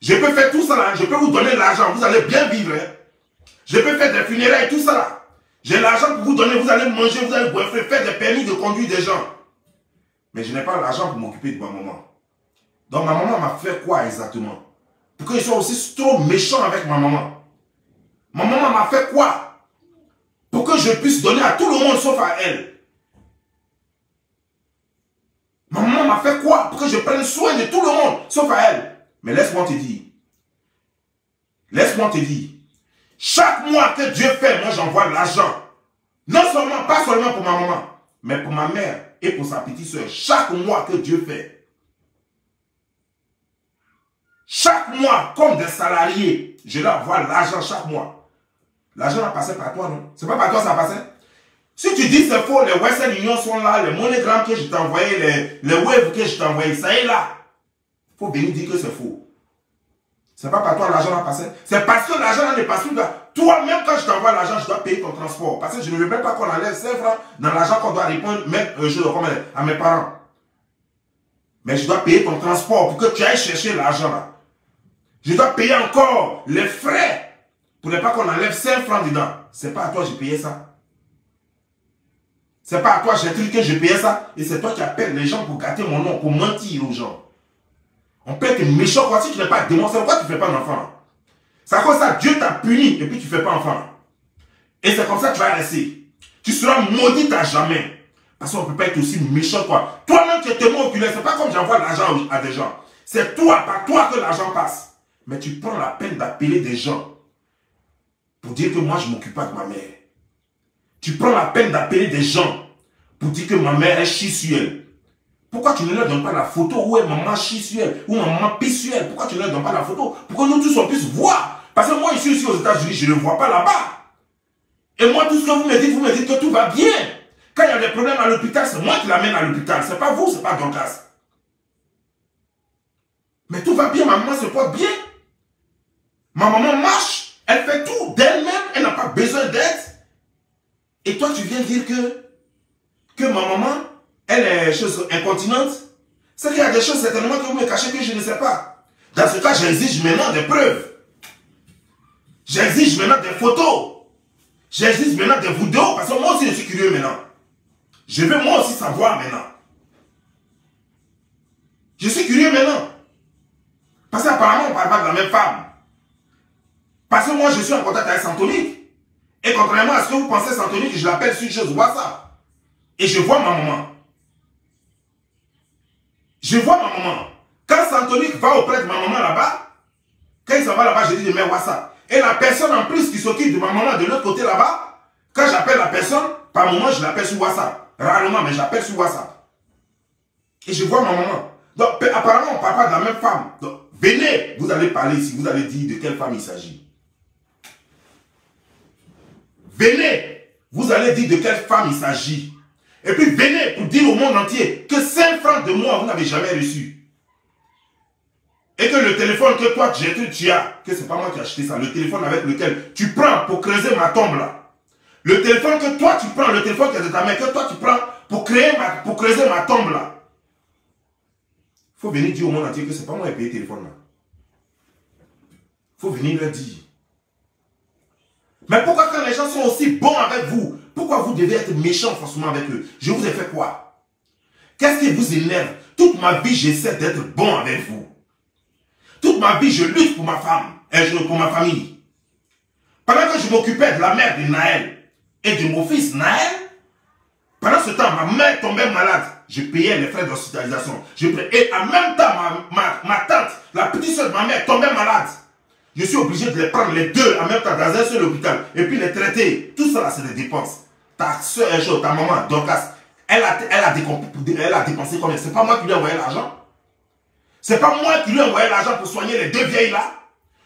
Je peux faire tout ça là, je peux vous donner de l'argent, vous allez bien vivre. Hein? Je peux faire des funérailles, tout ça là. J'ai l'argent pour vous donner, vous allez manger, vous allez bouffer, faire des permis de conduire des gens. Mais je n'ai pas l'argent pour m'occuper de ma maman. Donc ma maman m'a fait quoi exactement? Pour que je sois aussi trop méchant avec ma maman. Ma maman m'a fait quoi? Pour que je puisse donner à tout le monde sauf à elle. Ma maman m'a fait quoi? Pour que je prenne soin de tout le monde sauf à elle. Mais laisse-moi te dire. Laisse-moi te dire. Chaque mois que Dieu fait, moi j'envoie l'argent. Non seulement, pas seulement pour ma maman, mais pour ma mère et pour sa petite soeur. Chaque mois que Dieu fait. Chaque mois, comme des salariés, je leur envoie l'argent chaque mois. L'argent a passé par toi, non? C'est pas par toi ça a passé? Si tu dis c'est faux, les Western Union sont là, les MoneyGram que je t'ai envoyé, les Wave que je t'ai envoyé, ça est là. Il faut venir dire que c'est faux. C'est pas par toi l'argent a passé. C'est parce que l'argent ne passe plus. Toi-même, quand je t'envoie l'argent, je dois payer ton transport. Parce que je ne veux même pas qu'on enlève 5 francs dans l'argent qu'on doit répondre mettre, à mes parents. Mais je dois payer ton transport pour que tu ailles chercher l'argent là. Je dois payer encore les frais pour ne pas qu'on enlève 5 francs dedans. C'est pas à toi que j'ai payé ça. C'est pas à toi, j'ai cru que j'ai payé ça. Et c'est toi qui appelles les gens pour gâter mon nom, pour mentir aux gens. On peut être méchant quoi. Si tu n'es pas démontré, pourquoi tu ne fais pas d'enfant? C'est à cause de ça, Dieu t'a puni et puis tu ne fais pas enfant. Et c'est comme ça que tu vas rester. Tu seras maudit à jamais. Parce qu'on ne peut pas être aussi méchant quoi. Toi-même tu es témoin oculaire, c'est pas comme j'envoie l'argent à des gens. C'est toi, par toi que l'argent passe. Mais tu prends la peine d'appeler des gens pour dire que moi je ne m'occupe pas de ma mère. Tu prends la peine d'appeler des gens pour dire que ma mère est chie sur elle. Pourquoi tu ne leur donnes pas la photo où est maman chie sur elle, où maman pisse sur elle? Pourquoi tu ne leur donnes pas la photo? Pour que nous tous on puisse voir. Parce que moi ici aux États-Unis, je ne vois pas là-bas. Et moi tout ce que vous me dites que tout va bien. Quand il y a des problèmes à l'hôpital, c'est moi qui l'amène à l'hôpital. C'est pas vous, c'est pas Dorcas. Mais tout va bien, ma maman se porte bien. Ma maman marche, elle fait tout d'elle-même, elle n'a pas besoin d'aide. Et toi tu viens dire que ma maman, elle est chose incontinente. C'est qu'il y a des choses certainement que vous me cachez que je ne sais pas. Dans ce cas, j'exige maintenant des preuves. J'exige maintenant des photos. J'exige maintenant des vidéos. Parce que moi aussi, je suis curieux maintenant. Je veux moi aussi savoir maintenant. Je suis curieux maintenant. Parce qu'apparemment, on ne parle pas de la même femme. Parce que moi, je suis en contact avec Santonique. Et contrairement à ce que vous pensez, Santonique, je l'appelle sur une chose WhatsApp. Et je vois ma maman. Je vois ma maman. Quand Santonique va auprès de ma maman là-bas, quand il s'en va là-bas, je dis de mettre WhatsApp. Et la personne en plus qui s'occupe de ma maman de l'autre côté là-bas, quand j'appelle la personne, par moment, je l'appelle sur WhatsApp. Rarement, mais j'appelle sur WhatsApp. Et je vois ma maman. Donc, apparemment, on ne parle pas de la même femme. Donc, Venez, vous allez parler ici, vous allez dire de quelle femme il s'agit. Venez, vous allez dire de quelle femme il s'agit. Et puis venez pour dire au monde entier que 5 francs de moi, vous n'avez jamais reçu. Et que le téléphone que toi, tu as, que c'est pas moi qui ai acheté ça, le téléphone avec lequel tu prends pour creuser ma tombe là. Le téléphone que toi, tu prends, le téléphone qui est de ta mère, que toi, tu prends pour creuser ma tombe là. Il faut venir dire au monde entier que c'est pas moi qui ai payé le téléphone là. Il faut venir leur dire. Mais pourquoi quand les gens sont aussi bons avec vous, pourquoi vous devez être méchant forcément avec eux? Je vous ai fait quoi? Qu'est-ce qui vous énerve? Toute ma vie, j'essaie d'être bon avec vous. Toute ma vie, je lutte pour ma femme et pour ma famille. Pendant que je m'occupais de la mère de Naël et de mon fils Naël, pendant ce temps, ma mère tombait malade. Je payais les frais d'hospitalisation. Et en même temps, ma tante, la petite soeur de ma mère, tombait malade. Je suis obligé de les prendre les deux en même temps dans un seul hôpital et puis les traiter. Tout ça, là, c'est des dépenses. Ta soeur, ta maman, Dorcas, elle a dépensé combien? C'est pas moi qui lui ai envoyé l'argent. C'est pas moi qui lui ai envoyé l'argent pour soigner les deux vieilles là.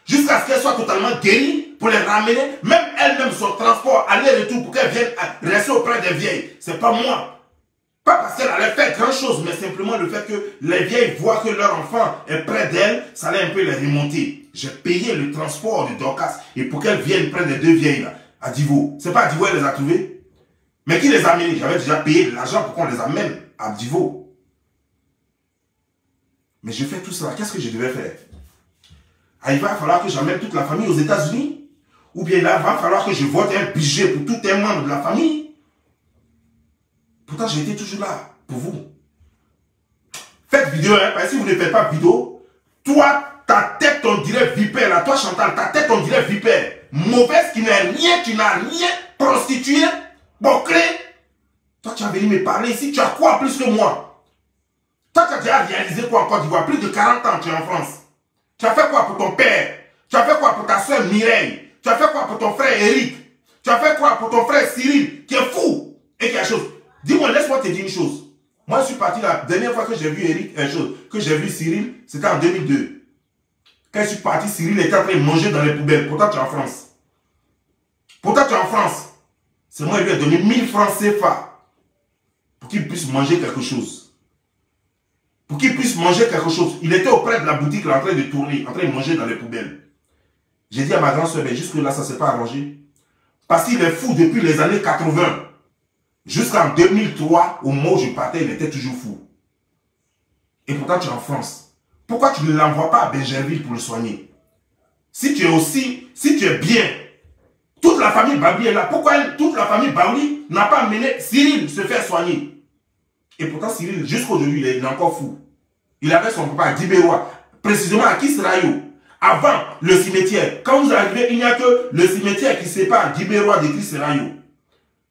Jusqu'à ce qu'elles soient totalement guéries, pour les ramener. Même elle-même, son transport, aller-retour, pour qu'elles viennent rester auprès des vieilles. C'est pas moi. Pas parce qu'elle allait faire grand chose, mais simplement le fait que les vieilles voient que leur enfant est près d'elles, ça allait un peu les remonter. J'ai payé le transport de Dorcas et pour qu'elles viennent près des deux vieilles là, à Divo. C'est pas à Divo elle les a trouvées. Mais qui les a amenées? J'avais déjà payé de l'argent pour qu'on les amène à Divo. Mais je fais tout ça. Qu'est-ce que je devais faire? Ah, il va falloir que j'amène toute la famille aux États-Unis? Ou bien là, il va falloir que je vote un budget pour tout un membre de la famille? Pourtant, j'ai été toujours là pour vous. Faites vidéo, hein, parce que si vous ne faites pas vidéo, toi, ta tête, on dirait vipère, là, toi, Chantal, ta tête, on dirait vipère. Mauvaise qui n'a rien, tu n'as rien, prostituée, boclée. Toi, tu as venu me parler ici, tu as quoi plus que moi? Toi, tu as déjà réalisé quoi en Côte d'Ivoire? Plus de 40 ans, tu es en France. Tu as fait quoi pour ton père? Tu as fait quoi pour ta soeur Mireille? Tu as fait quoi pour ton frère Eric? Tu as fait quoi pour ton frère Cyril, qui est fou et qui a chose? Dis-moi, laisse-moi te dire une chose. Moi, je suis parti la dernière fois que j'ai vu Eric, que j'ai vu Cyril, c'était en 2002. Quand je suis parti, Cyril était en train de manger dans les poubelles. Pourtant, tu es en France. Pourtant, tu es en France. C'est moi qui lui ai donné 1000 francs CFA pour qu'il puisse manger quelque chose. Pour qu'il puisse manger quelque chose. Il était auprès de la boutique, là, en train de tourner, en train de manger dans les poubelles. J'ai dit à ma grande soeur, mais jusque-là, ça ne s'est pas arrangé. Parce qu'il est fou depuis les années 80. Jusqu'en 2003, au moment où je partais, il était toujours fou. Et pourtant, tu es en France. Pourquoi tu ne l'envoies pas à Benjerville pour le soigner? Si tu es bien, toute la famille Baouli est là. Pourquoi toute la famille Baouli n'a pas amené Cyril se faire soigner? Et pourtant, Cyril, jusqu'aujourd'hui, il est encore fou. Il avait son papa à Dibérois, précisément à Kisrayo. Avant le cimetière. Quand vous arrivez, il n'y a que le cimetière qui sépare Dibérois de Kisrayo.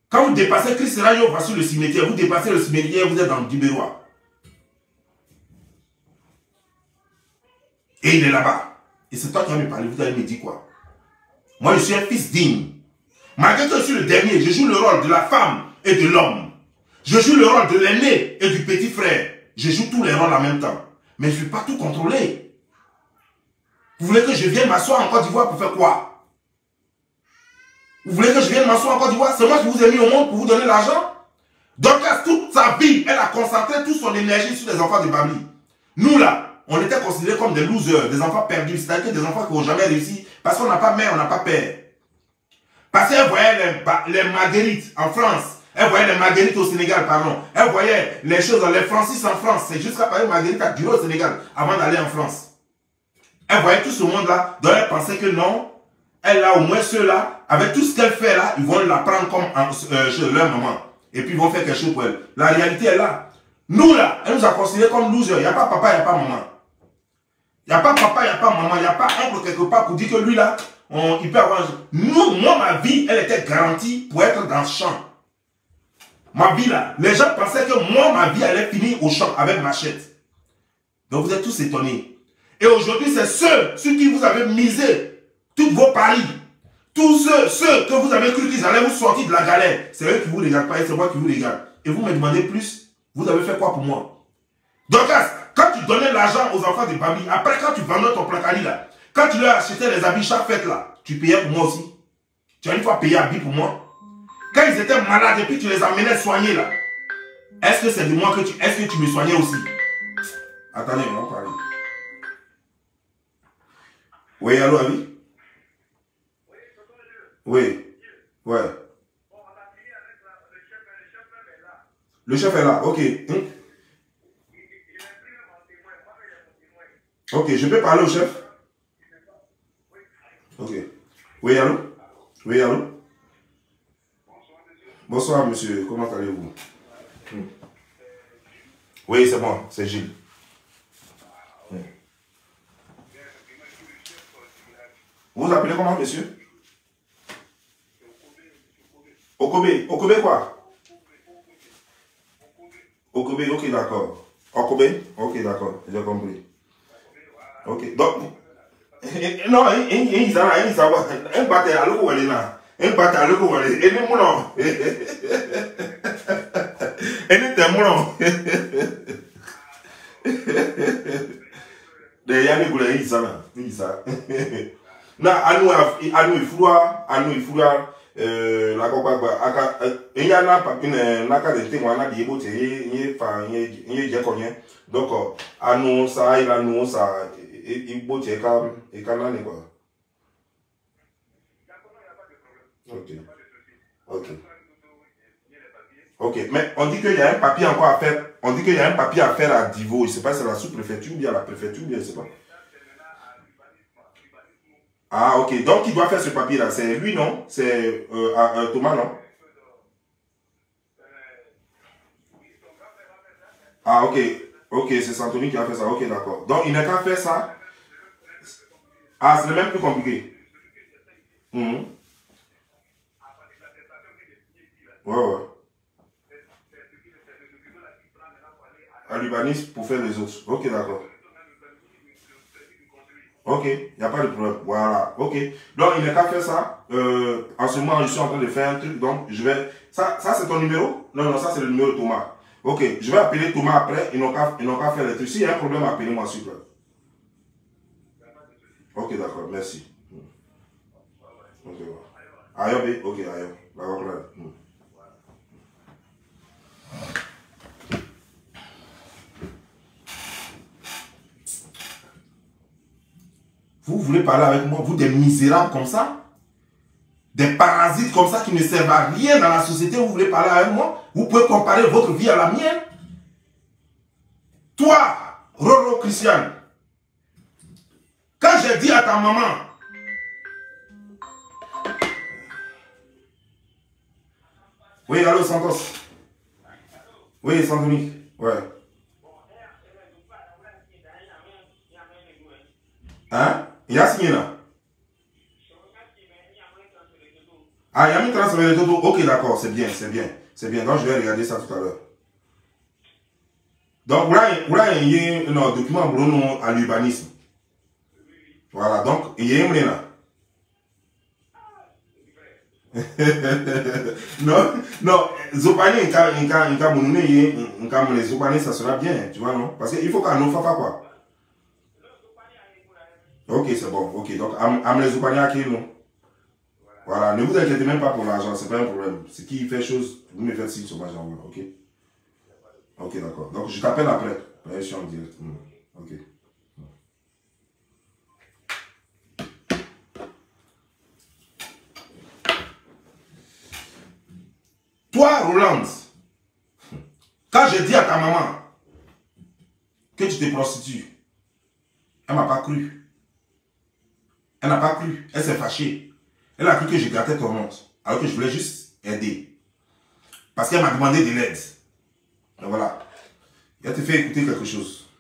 Quand vous dépassez Kisrayo, voici le cimetière. Vous dépassez le cimetière, vous êtes dans Dibérois. Et il est là-bas. Et c'est toi qui vas me parler, vous allez me dire quoi? Moi, je suis un fils digne. Malgré que je suis le dernier, je joue le rôle de la femme et de l'homme. Je joue le rôle de l'aîné et du petit frère. Je joue tous les rôles en même temps. Mais je ne suis pas tout contrôlé. Vous voulez que je vienne m'asseoir en Côte d'Ivoire pour faire quoi? Vous voulez que je vienne m'asseoir en Côte d'Ivoire? C'est moi qui vous ai mis au monde pour vous donner l'argent? Donc, toute sa vie, elle a concentré toute son énergie sur les enfants de Babli. Nous, là, on était considérés comme des losers, des enfants perdus. C'est-à-dire des enfants qui n'ont jamais réussi. Parce qu'on n'a pas mère, on n'a pas père. Parce qu'elle voyait les marguerites en France. Elle voyait les marguerites au Sénégal, pardon. Elle voyait les choses, les Francis en France. C'est jusqu'à parler marguerite à duré au Sénégal avant d'aller en France. Elle voyait tout ce monde-là, donc elle pensait que non, elle a au moins ceux-là, avec tout ce qu'elle fait là, ils vont la prendre comme chez leur maman. Et puis ils vont faire quelque chose pour elle. La réalité est là. Nous là, elle nous a considérés comme losers. Il n'y a pas papa, il n'y a pas maman. Il n'y a pas papa, il n'y a pas maman. Il n'y a pas oncle quelque part pour dire que lui là, il peut avoir... Moi, ma vie, elle était garantie pour être dans le champ. Ma vie là, les gens pensaient que moi, ma vie allait finir au champ avec machette. Donc vous êtes tous étonnés. Et aujourd'hui, c'est ceux sur qui vous avez misé tous vos paris. Tous ceux que vous avez cru qu'ils allaient vous sortir de la galère. C'est eux qui vous regardent pas et c'est moi qui vous regarde. Et vous me demandez plus, vous avez fait quoi pour moi? Donc, Quand tu donnais l'argent aux enfants de Bambi, après quand tu vendais ton placari là, quand tu leur achetais les habits chaque fête là, tu payais pour moi aussi. Tu as une fois payé habits pour moi. Quand ils étaient malades et puis tu les amenais soigner là, est-ce que c'est de moi que tu... Est-ce que tu me soignais aussi? Attendez, on va parler. Oui, allô, Abi? Oui. Ouais. Le chef est là, ok. Ok, je peux parler au chef? Ok. Oui, allô? Oui, allô? Bonsoir, monsieur. Comment allez-vous? Oui, c'est bon, c'est Gilles. Vous vous appelez comment, monsieur? Okobe. Okobe quoi? Okobe, ok, d'accord. Okobe? Ok, d'accord, j'ai compris. Ok, donc... Non, il s'en a, il s'en va. Un bâtard, alors où elle est là. Un bâtard, alors où elle est. Elle est moulon. Elle est moulon. Il y a des goulets, il s'en a. Il s'en a. Non, à nous, il faut la copa, il y a un cas de témoin, il y a donc, à nous, ça, il a nous, ça, il faut et canal, quoi. Ok. Ok. Ok. Mais on dit qu'il y a un papier encore à faire. On dit qu'il y a un papier à faire à Divo. Je ne sais pas si c'est la sous-préfecture ou bien la préfecture, je ne sais pas. Ah, ok. Donc, qui doit faire ce papier-là? C'est lui, non? C'est Thomas, non? Ah, ok. Ok, c'est Santoni qui a fait ça. Ok, d'accord. Donc, il n'a qu'à faire ça. Ah, c'est même plus compliqué. Mhm. Ouais, ouais. À l'urbanisme pour faire les autres. Ok, d'accord. Ok, il n'y a pas de problème. Voilà, ok. Donc, il n'a qu'à faire ça. En ce moment, je suis en train de faire un truc. Donc, je vais... Ça c'est ton numéro? Non, non, ça, c'est le numéro de Thomas. Ok, je vais appeler Thomas après. Ils n'ont qu'à faire les trucs. S'il y a un problème, appelez-moi s'il vous plaît. Ok, d'accord, merci. Ok, ayo, ok, ayo. D'accord. Vous voulez parler avec moi, vous des misérables comme ça? Des parasites comme ça qui ne servent à rien dans la société, vous voulez parler avec moi? Vous pouvez comparer votre vie à la mienne? Toi, Roro Christian, quand j'ai dit à ta maman, oui, allô Santos. Oui, Santoni. Ouais. Hein? Il y a signé là? Ah, il y a mis transfert de Toto. Ok, d'accord, c'est bien, c'est bien. C'est bien, donc je vais regarder ça tout à l'heure. Donc, il y a un document Bruno à l'urbanisme. Voilà, donc, il y a un là. Non, non, Zopani, Zopani, ça sera bien, tu vois, non? Parce qu'il faut qu'on ne fasse pas quoi. Ok, c'est bon, ok, donc, les Zopani à qui, non? Voilà, ne vous inquiétez même pas pour l'argent, c'est pas un problème. Ce qui fait chose, vous me faites signe sur ma jambe, ok? Ok, d'accord. Donc, je t'appelle après. Je suis en direct. Ok. Toi, Roland, quand je dis à ta maman que tu te prostitues, elle ne m'a pas cru. Elle n'a pas cru. Elle s'est fâchée. Elle a cru que je gâtais ton nom. Alors que je voulais juste aider. Parce qu'elle m'a demandé de l'aide. Et voilà. Elle te fait écouter quelque chose.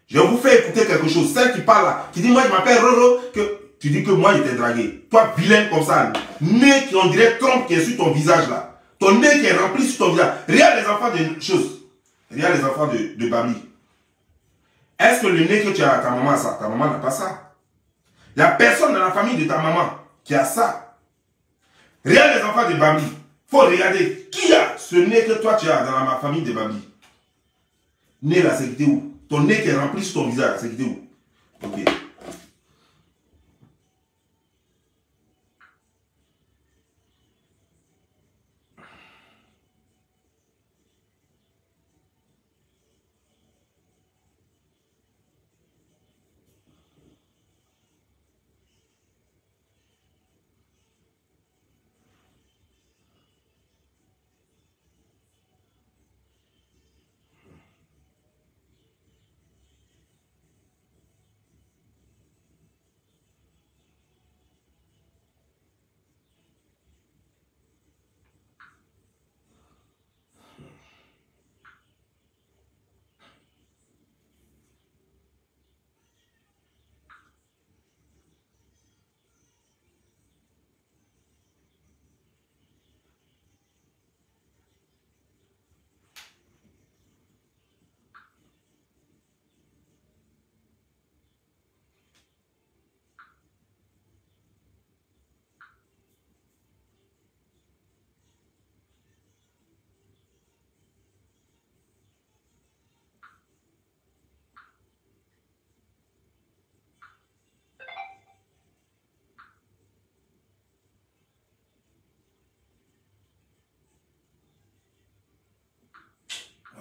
Je vous fais écouter quelque chose. Celle qui parle là, qui dit moi je m'appelle Roro, que tu dis que moi je t'ai dragué. Toi, vilain comme ça, nez qui on dirait trompe qui est sur ton visage là. Ton nez qui est rempli sur ton visage. Regarde les enfants de choses. Regarde les enfants de Bambi. Est-ce que le nez que tu as à ta maman a ça? Ta maman n'a pas ça. Il n'y a personne dans la famille de ta maman qui a ça. Regarde les enfants de Bambi. Il faut regarder qui a ce nez que toi tu as dans la famille de Bambi. Nez là, c'est où? Ton nez qui est rempli sur ton visage, c'est quitté où? Ok.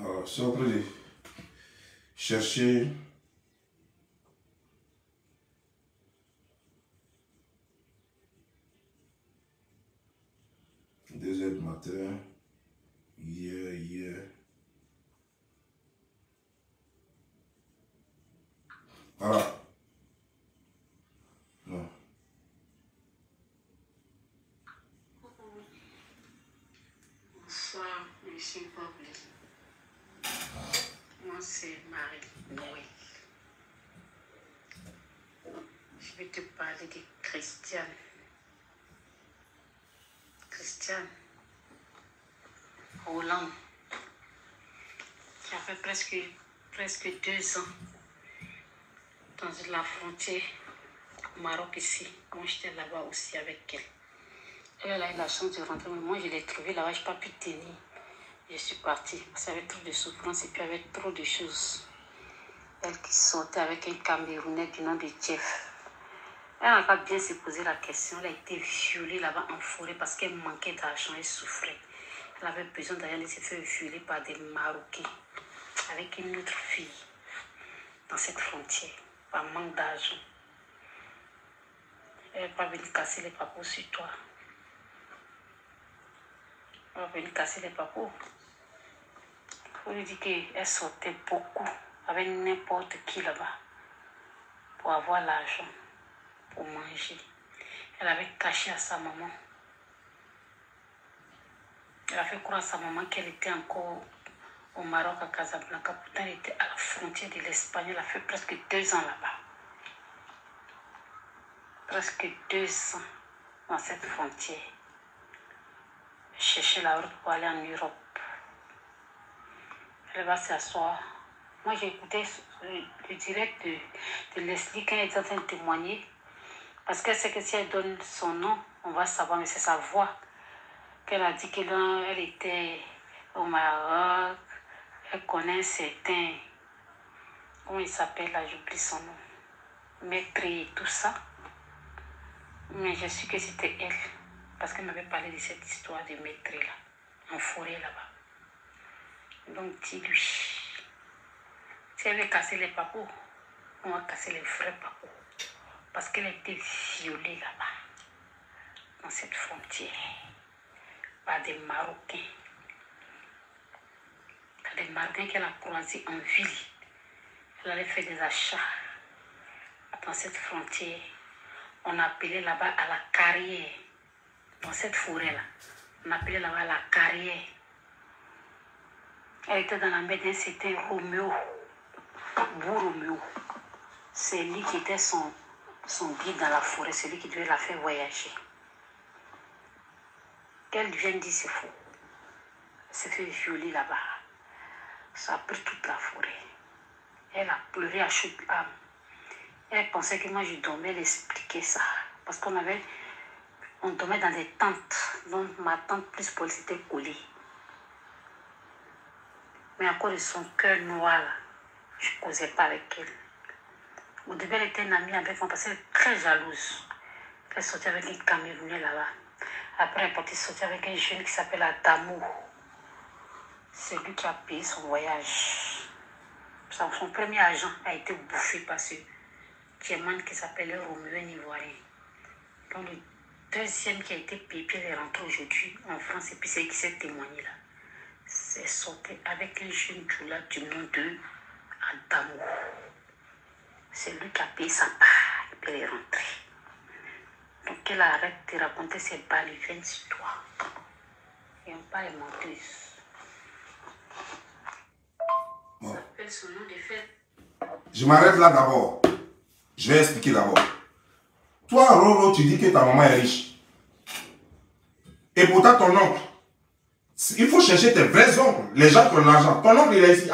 Alors, je suis en train de chercher. 2 heures du matin. Hier. Voilà. Non. Bonsoir, monsieur Boblé. Moi, c'est Marie-Noël. Je vais te parler de Christiane. Christiane Roland, qui a fait presque 2 ans dans la frontière au Maroc ici. Moi, j'étais là-bas aussi avec elle. Elle a eu la chance de rentrer, mais moi, je l'ai trouvée là-bas, je n'ai pas pu tenir. Je suis partie parce qu'il y avait trop de souffrance et puis il y avait trop de choses. Elle qui sortait avec un Camerounais du nom de Jeff. Elle n'a pas bien se poser la question. Elle a été violée là-bas en forêt parce qu'elle manquait d'argent, elle souffrait. Elle avait besoin d'aller se faire violer par des Marocains avec une autre fille dans cette frontière par manque d'argent. Elle n'est pas venue casser les papous sur toi. Elle va venir casser les papous. Il faut lui dire qu'elle sortait beaucoup avec n'importe qui là-bas pour avoir l'argent, pour manger. Elle avait caché à sa maman. Elle a fait croire à sa maman qu'elle était encore au Maroc, à Casablanca. Pourtant, elle était à la frontière de l'Espagne. Elle a fait presque 2 ans là-bas. Presque 2 ans dans cette frontière. Elle cherchait la route pour aller en Europe. Elle va s'asseoir. Moi, j'ai écouté le direct de Leslie quand elle est en train de témoigner. Parce qu'elle sait que si elle donne son nom, on va savoir, mais c'est sa voix. Qu'elle a dit qu'elle était au Maroc. Elle connaît certains. Comment il s'appelle là, j'oublie son nom. Maître et tout ça. Mais je suis que c'était elle. Parce qu'elle m'avait parlé de cette histoire de maître là. En forêt là-bas. Donc dis-lui. Si elle veut casser les papous, on va casser les vrais papous. Parce qu'elle a été violée là-bas. Dans cette frontière. Par des Marocains. Par des Marocains qu'elle a croisés en ville. Elle allait faire des achats. Dans cette frontière. On appelait là-bas à la carrière. Dans cette forêt-là. On appelait là-bas la carrière. Elle était dans la main d'un certain Roméo. Roméo. C'est lui qui était son guide dans la forêt. C'est lui qui devait la faire voyager. Qu'elle vienne dire c'est faux. Elle s'est fait violer là-bas. Ça a pris toute la forêt. Elle a pleuré à chaque âme. Elle pensait que moi je dormais, elle expliquait ça. Parce qu'on dormait dans des tentes. Donc ma tante plus Paul s'était collée. Mais à cause de son cœur noir là, Je ne causais pas avec elle. Au début, elle était une amie avec moi parce qu'elle est très jalouse. Elle sortait avec un Camerounais là-bas. Après, elle est partie sortir avec un jeune qui s'appelle Adamo. C'est lui qui a payé son voyage. Son premier agent a été bouffé par ce Tieman qui s'appelle Roméo Ivoirien. Donc le deuxième qui a été payé, puis elle est rentrée aujourd'hui en France et puis c'est qui s'est témoigné là. C'est sorti avec un jeune Djoula du nom de Adamo. C'est lui qui a payé sa part et puis elle est rentrée. Donc elle arrête de raconter ses balles, ils viennent sur toi. Et on parle menteuse. Bon. Ça s'appelle son nom de fait. Je m'arrête là d'abord. Je vais expliquer d'abord. Toi, Roro, tu dis que ta maman est riche. Et pourtant, ton oncle, il faut chercher tes vrais oncles, les gens qui ont l'argent. Ton oncle, il est ici,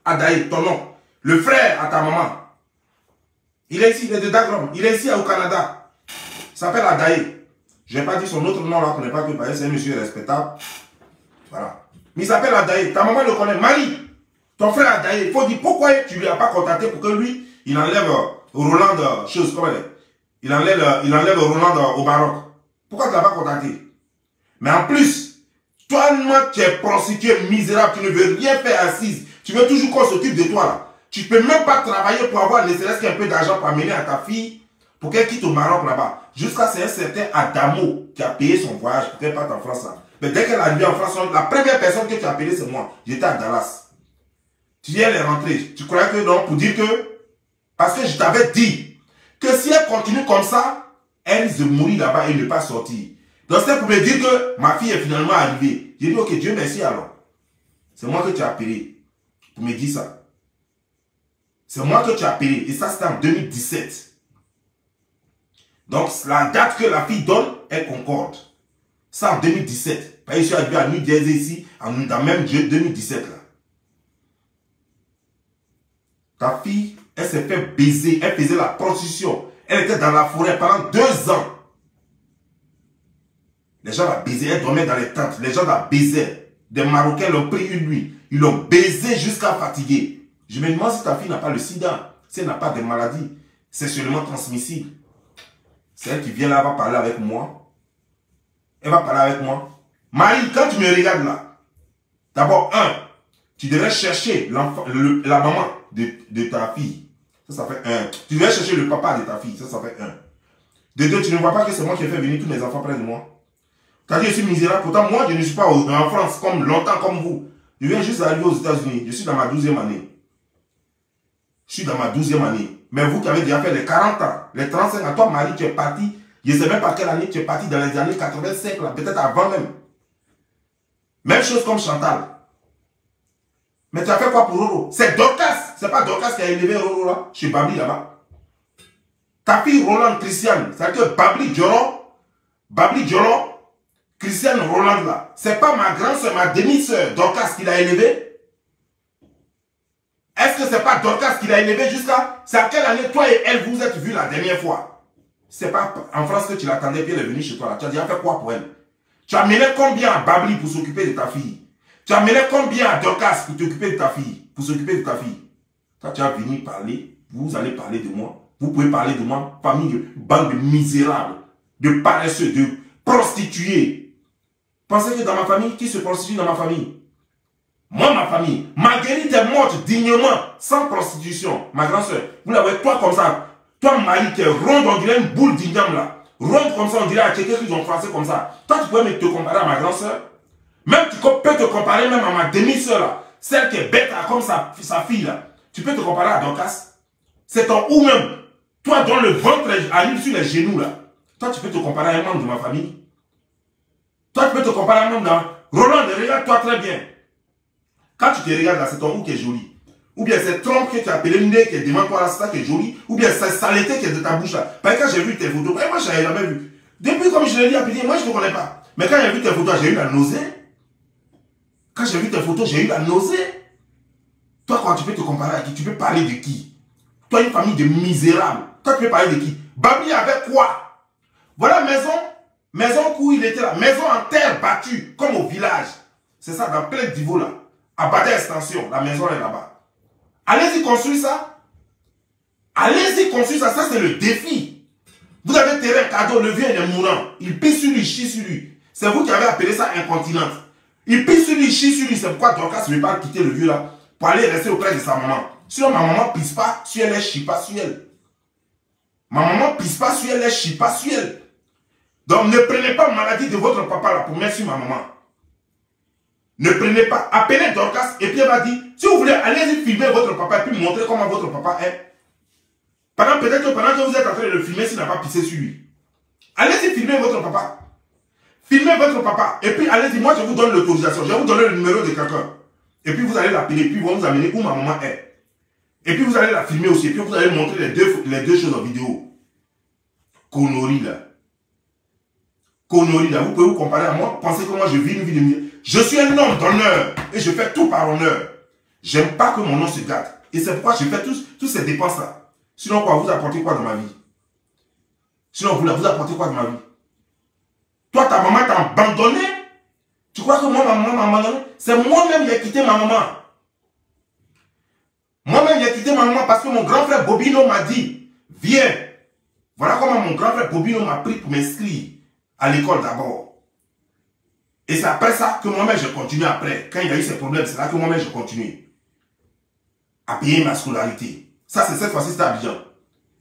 Adaï, ton oncle. Le frère à ta maman. Il est ici, il est de Dagrom. Il est ici au Canada. Il s'appelle Adaï. Je n'ai pas dit son autre nom là, qu'on n'est pas que parce que c'est un monsieur respectable. Voilà. Mais il s'appelle Adaï. Ta maman le connaît. Marie. Ton frère Adaï, il faut dire pourquoi tu ne lui as pas contacté pour que lui, il enlève Roland, chose comme elle est. Il enlève Roland au Maroc. Pourquoi tu ne l'as pas contacté? Mais en plus, toi, tu es prostituée misérable, tu ne veux rien faire assise. Tu veux toujours qu'on s'occupe de toi là. Tu ne peux même pas travailler pour avoir ne serait-ce qu'un peu d'argent pour amener à ta fille pour qu'elle quitte au Maroc là-bas. Jusqu'à ce qu'un certain Adamo qui a payé son voyage pour qu'elle parte en France là. Mais dès qu'elle est arrivée en France, la première personne que tu as appelée, c'est moi. J'étais à Dallas. Tu viens les rentrer. Tu croyais que non, pour dire que... Parce que je t'avais dit que si elle continue comme ça, elle risque de mourir là-bas et ne pas sortir. Donc c'est pour me dire que ma fille est finalement arrivée. J'ai dit, ok, Dieu merci alors. C'est moi que tu as appelé pour me dire ça. C'est moi que tu as appelé. Et ça, c'était en 2017. Donc la date que la fille donne, elle concorde. Ça en 2017. Parce que je suis arrivé à New Jersey ici, dans même 2017 là. Ta fille, elle s'est fait baiser, elle faisait la prostitution. Elle était dans la forêt pendant 2 ans. Les gens la baisaient, elle dormait dans les tentes. Les gens la baisaient. Des Marocains l'ont pris une nuit. Ils l'ont baisée jusqu'à fatiguer. Je me demande si ta fille n'a pas le sida, si elle n'a pas de maladie sexuellement transmissible. C'est elle qui vient là, elle va parler avec moi. Elle va parler avec moi. Marie, quand tu me regardes là, d'abord, tu devrais chercher la maman de ta fille. Ça fait 1. Tu devrais chercher le papa de ta fille. Ça fait 1. De 2, tu ne vois pas que c'est moi qui ai fait venir tous mes enfants près de moi. Tu as dit, je suis misérable. Pourtant, moi, je ne suis pas en France comme longtemps comme vous. Je viens juste d'arriver aux États-Unis. Je suis dans ma 12e année. Je suis dans ma 12e année. Mais vous qui avez déjà fait les 40 ans, les 35 ans, toi, Marie, tu es parti. Je ne sais même pas quelle année tu es parti, dans les années 85, peut-être avant même. Même chose comme Chantal. Mais tu as fait quoi pour Roro? C'est Dorcas. C'est pas Dorcas qui a élevé Roro là, chez Babli là-bas. Ta fille Roland Christiane, c'est-à-dire que Babli Djoron, Christiane Roland là, c'est pas ma grande-soeur, ma demi-soeur Dorcas qui l'a élevé? Est-ce que c'est pas Dorcas qui l'a élevé jusqu'à... C'est à quelle année toi et elle vous êtes vus la dernière fois? C'est pas en France que tu l'attendais puis elle est venue chez toi là. Tu as déjà fait quoi pour elle? Tu as mené combien à Babli pour s'occuper de ta fille? Tu as mené combien à Dorcas pour t'occuper de ta fille? Pour s'occuper de ta fille? Toi, tu as venu parler, vous allez parler de moi. Vous pouvez parler de moi, famille de bande de misérables, de paresseux, de prostituées. Pensez que dans ma famille, qui se prostitue dans ma famille? Moi, ma famille, Marguerite est morte dignement, sans prostitution. Ma grande-soeur, vous la voyez, toi comme ça. Toi, Marie, qui est ronde, on dirait une boule d'igname là. Ronde comme ça, on dirait à quelqu'un qui ont français comme ça. Toi, tu pourrais te comparer à ma grande-soeur? Même tu peux te comparer même à ma demi-soeur là. Celle qui est bête là, comme sa fille là. Tu peux te comparer à Dorcas. C'est ton ou même. Toi dont le ventre arrive sur les genoux là. Toi tu peux te comparer à un membre de ma famille. Toi tu peux te comparer à un membre de... Roland, regarde-toi très bien. Quand tu te regardes là, c'est ton ou qui est joli. Ou bien c'est trompe que tu as appelé le nez qui est devant toi là, c'est ça qui est joli. Ou bien c'est saleté qui est de ta bouche là. Parce que quand j'ai vu tes photos, moi je n'avais jamais vu. Depuis comme je l'ai dit à Pédé, moi je ne te connais pas. Mais quand j'ai vu tes photos, j'ai eu la nausée. Quand j'ai vu tes photos, j'ai eu la nausée. Toi, quand tu peux te comparer à qui? Tu peux parler de qui? Toi, une famille de misérables. Toi, tu peux parler de qui? Babli avec quoi? Voilà maison où il était là. Maison en terre battue, comme au village. C'est ça, dans plein d'Ivo là. À Bada Extension, la maison est là-bas. Allez-y construire ça. Allez-y construire ça. Ça, c'est le défi. Vous avez terrain cadeau, le vieux, il est mourant. Il pisse sur lui, il chie sur lui. C'est vous qui avez appelé ça incontinence. Il pisse sur lui, il chie sur lui. C'est pourquoi Dorcas ne veut pas quitter le vieux là pour aller rester auprès de sa maman. Sinon, ma maman pisse pas sur elle, elle chie pas sur elle. Ma maman pisse pas sur elle, elle chie pas sur elle. Donc, ne prenez pas maladie de votre papa là pour mettre sur ma maman. Ne prenez pas. Appelez Dorcas et puis elle va dire, si vous voulez, allez-y filmer votre papa et puis montrer comment votre papa est. Peut-être que pendant que vous êtes en train de le filmer, s'il n'a pas pissé sur lui. Allez-y filmer votre papa. Filmez votre papa. Et puis allez-y, moi je vous donne l'autorisation. Je vais vous donner le numéro de quelqu'un. Et puis vous allez l'appeler, puis ils vont vous amener où ma maman est. Et puis vous allez la filmer aussi. Et puis vous allez montrer les deux choses en vidéo. Connerie là. Connerie là. Vous pouvez vous comparer à moi. Pensez que moi je vis une vie de mieux. Je suis un homme d'honneur. Et je fais tout par honneur. J'aime pas que mon nom se gâte. Et c'est pourquoi je fais toutes ces dépenses là. Sinon quoi, vous apportez quoi dans ma vie? Sinon vous apportez quoi dans ma vie? Toi, ta maman t'a abandonné. Tu crois que moi, ma maman m'a abandonné? C'est moi-même qui ai quitté ma maman. Moi-même qui ai quitté ma maman parce que mon grand frère Bobino m'a dit, viens. Voilà comment mon grand frère Bobino m'a pris pour m'inscrire à l'école d'abord. Et c'est après ça que moi-même je continue après. Quand il y a eu ces problèmes, c'est là que moi-même je continue à payer ma scolarité. Ça, c'est cette fois-ci, c'était à Abidjan.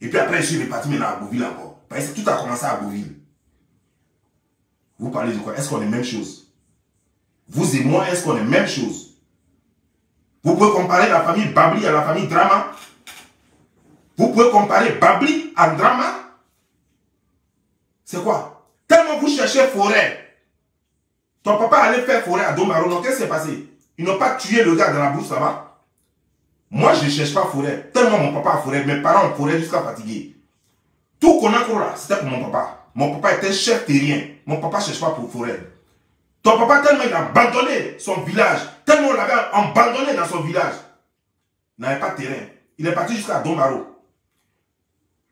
Et puis après, je suis reparti maintenant à Beauville encore. Parce que tout a commencé à Beauville. Vous parlez de quoi? Est-ce qu'on est même chose? Vous et moi, est-ce qu'on est même chose? Vous pouvez comparer la famille Babli à la famille Drama? Vous pouvez comparer Babli à Drama? C'est quoi? Tellement vous cherchez forêt. Ton papa allait faire forêt à Domaro. Donc, qu'est-ce qui s'est passé? Ils n'ont pas tué le gars dans la bourse là-bas. Moi, je ne cherche pas forêt. Tellement mon papa a forêt. Mes parents ont forêt jusqu'à fatiguer. Tout qu'on a là, c'était pour mon papa. Mon papa était chef terrien. Mon papa ne cherche pas pour forêt. Ton papa, tellement il a abandonné son village. Tellement on l'avait abandonné dans son village. Il n'avait pas de terrain. Il est parti jusqu'à Domaro.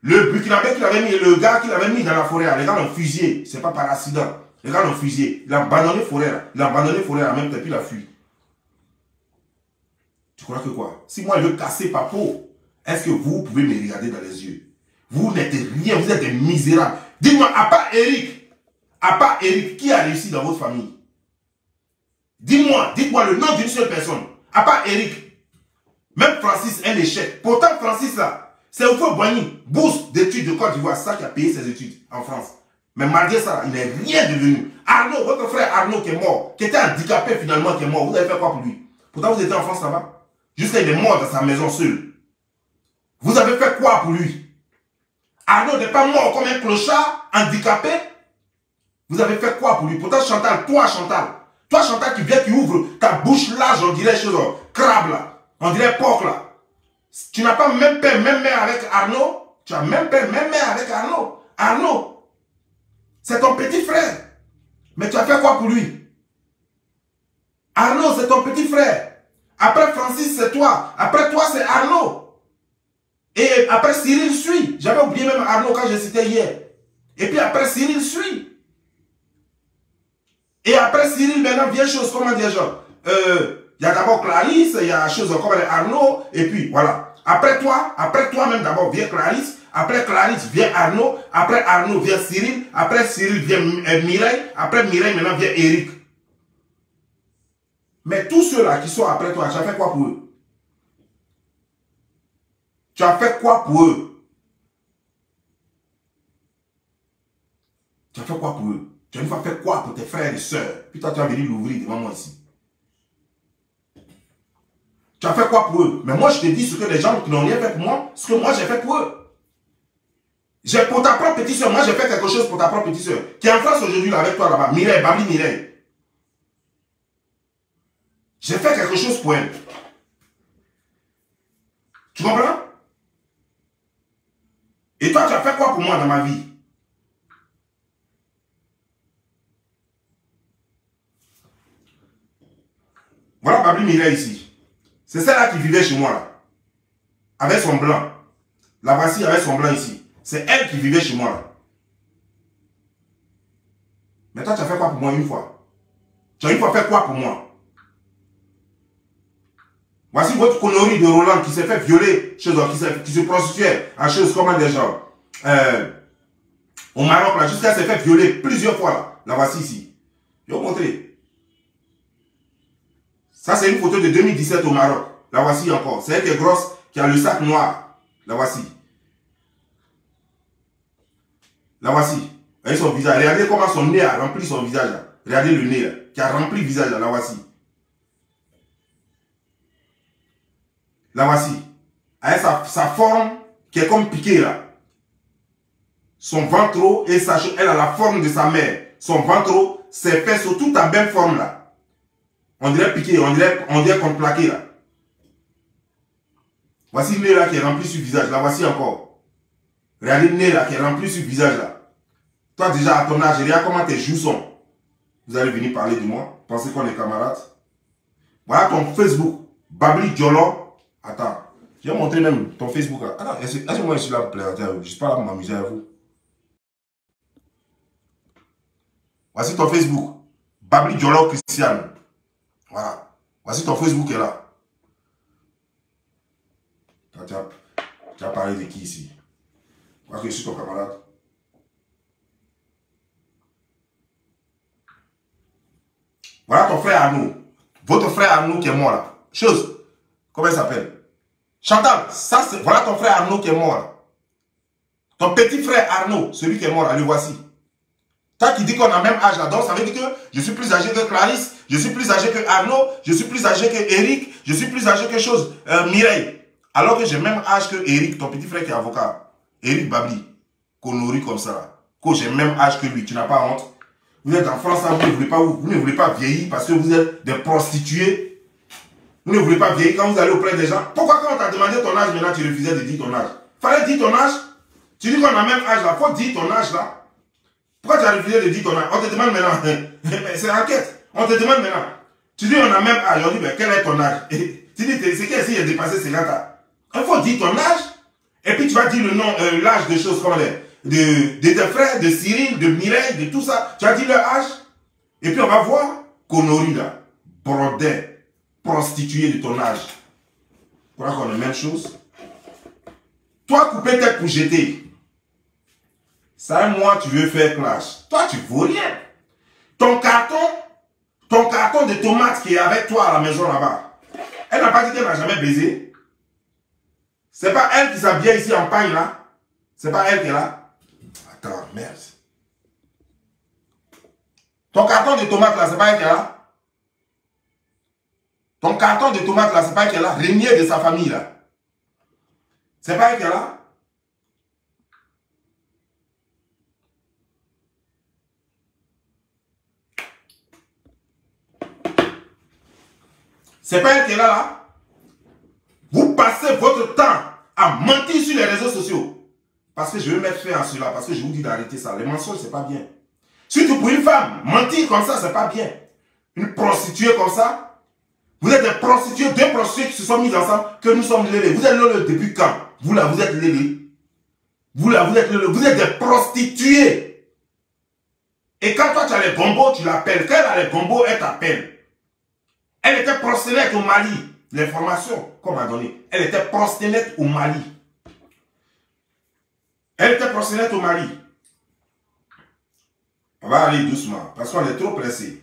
Le Burkinabé qu'il avait mis, le gars qu'il avait mis dans la forêt, les gars l'ont fusillé. Ce n'est pas par accident. Les gars l'ont fusillé. Il a abandonné la forêt. Il a abandonné la forêt en même temps, puis il a fui. Tu crois que quoi? Si moi je veux casser pa peau, est-ce que vous pouvez me regarder dans les yeux? Vous n'êtes rien, vous êtes des misérables. Dites-moi, à part Eric, qui a réussi dans votre famille? Dites-moi le nom d'une seule personne. À part Eric. Même Francis, un échec. Pourtant, Francis là, c'est Oufo Boigny, bourse d'études de Côte d'Ivoire, ça qui a payé ses études en France. Mais malgré ça, il n'est rien devenu. Arnaud, votre frère Arnaud qui est mort, qui était handicapé finalement, qui est mort, vous avez fait quoi pour lui? Pourtant, vous étiez en France là-bas. Jusqu'à il est mort dans sa maison seul. Vous avez fait quoi pour lui? Arnaud n'est pas mort comme un clochard, handicapé. Vous avez fait quoi pour lui? Pourtant Chantal, toi Chantal qui ouvre ta bouche large, on dirait chose, crabe là, on dirait porc là. Tu n'as pas même père, même mère avec Arnaud. Tu as même père, même mère avec Arnaud. Arnaud, c'est ton petit frère. Mais tu as fait quoi pour lui? Arnaud, c'est ton petit frère. Après Francis, c'est toi. Après toi, c'est Arnaud. Et après Cyril suit. J'avais oublié même Arnaud quand j'ai cité hier. Et puis après Cyril suit. Et après Cyril, maintenant vient chose, comment dire, genre, il y a d'abord Clarisse, il y a chose comme Arnaud, et puis voilà. Après toi même d'abord vient Clarisse, après Clarisse vient Arnaud, après Arnaud vient Cyril, après Cyril vient Mireille, après Mireille maintenant vient Eric. Mais tous ceux-là qui sont après toi, tu as fait quoi pour eux? Tu as fait quoi pour eux? Tu as fait quoi pour eux? Tu as une fois fait quoi pour tes frères et sœurs? Puis toi, tu as venu l'ouvrir devant moi ici. Tu as fait quoi pour eux? Mais moi, je te dis ce que les gens qui n'ont rien fait pour moi, ce que moi, j'ai fait pour eux. J'ai pour ta propre petite soeur, moi, j'ai fait quelque chose pour ta propre petite soeur, qui est en France aujourd'hui avec toi là-bas. Mireille, Babli Mireille. J'ai fait quelque chose pour elle. Tu comprends? Et toi, tu as fait quoi pour moi dans ma vie? Voilà Babli Mireille ici. C'est celle-là qui vivait chez moi là. Avec son blanc. La voici avec son blanc ici. C'est elle qui vivait chez moi là. Mais toi, tu as fait quoi pour moi une fois? Tu as une fois fait quoi pour moi? Voici votre connerie de Roland qui s'est fait violer, qui se prostituait à choses comme des gens. Au Maroc, là, jusqu'à s'est fait violer plusieurs fois. Là, la voici ici. Je vais vous montrer. Ça, c'est une photo de 2017 au Maroc. La voici encore. C'est elle qui est grosse, qui a le sac noir. La voici. La voici. Regardez son visage. Regardez comment son nez a rempli son visage. Là. Regardez le nez là, qui a rempli le visage. Là. La voici. La voici. Avec sa forme qui est comme piquée là. Son ventre et sa elle a la forme de sa mère. Son ventre, ses fesses sont toutes en même forme là. On dirait piqué, on dirait comme plaqué là. Voici le nez là qui est rempli sur le visage. La voici encore. Regardez le nez là qui est rempli sur le visage là. Toi déjà à ton âge, regarde comment tes joues sont. Vous allez venir parler de moi. Pensez qu'on est camarades. Voilà ton Facebook. Babli Diolo. Attends. Je vais montrer même ton Facebook là. Attends, laissez-moi ici là pour plaire. Je ne suis pas là pour m'amuser avec vous. Voici ton Facebook. Babli Diolo Christian. Voilà. Voici ton Facebook est là. Tu as parlé de qui ici? Je crois que je suis ton camarade. Voilà ton frère Arnaud. Votre frère Arnaud qui est mort là. Chose. Comment il s'appelle? Chantal. Ça, voilà ton frère Arnaud qui est mort là. Ton petit frère Arnaud, celui qui est mort là, le voici. Toi qui dis qu'on a le même âge là, donc ça veut dire que je suis plus âgé que Clarisse, je suis plus âgé que Arnaud, je suis plus âgé que Eric, je suis plus âgé que chose, Mireille. Alors que j'ai le même âge que Eric, ton petit frère qui est avocat. Eric Babli. Connerie comme ça là. Que j'ai le même âge que lui, tu n'as pas honte. Vous êtes en France, vous ne voulez pas vieillir parce que vous êtes des prostituées. Vous ne voulez pas vieillir quand vous allez auprès des gens. Pourquoi quand on t'a demandé ton âge, maintenant tu refusais de dire ton âge? Fallait dire ton âge. Tu dis qu'on a le même âge là, faut dire ton âge là. Pourquoi tu as refusé de dire ton âge? On te demande maintenant. C'est enquête. On te demande maintenant. Tu dis on a le même âge. On dit ben, quel est ton âge? Et tu dis c'est qui est dépassé 50 ans? Il faut dire ton âge. Et puis tu vas dire le nom, l'âge de choses comme de tes frères, de Cyril, de Mireille, de tout ça. Tu as dit leur âge. Et puis on va voir connerie là. Brodin. Prostituée de ton âge. Tu crois qu'on est la même chose? Toi, couper tête pour jeter. Ça, moi, tu veux faire clash. Toi, tu vaux rien. Ton carton de tomates qui est avec toi à la maison là-bas, elle n'a pas dit qu'elle n'a jamais baisé. C'est pas elle qui s'habille ici en pagne là. C'est pas elle qui est là. Attends, merde. Ton carton de tomates là, c'est pas elle qui est là. Ton carton de tomates là, c'est pas elle qui est là. Régnier de sa famille là. C'est pas elle qui est là. C'est pas elle qui est là, là. Vous passez votre temps à mentir sur les réseaux sociaux. Parce que je vais mettre fin à cela. Parce que je vous dis d'arrêter ça. Les mensonges, c'est pas bien. Surtout pour une femme. Mentir comme ça, c'est pas bien. Une prostituée comme ça. Vous êtes des prostituées, deux prostituées qui se sont mises ensemble, que nous sommes lélés. Vous êtes lélés depuis quand? Vous là, vous êtes lélés. Vous là, vous êtes lélés. Vous êtes des prostituées. Et quand toi, tu as les gombos, tu l'appelles. Quand elle a les gombos, elle t'appelle. Elle était proxénète au Mali. L'information qu'on m'a donnée. Elle était proxénète au Mali. Elle était proxénète au Mali. On va aller doucement. Parce qu'on est trop pressé.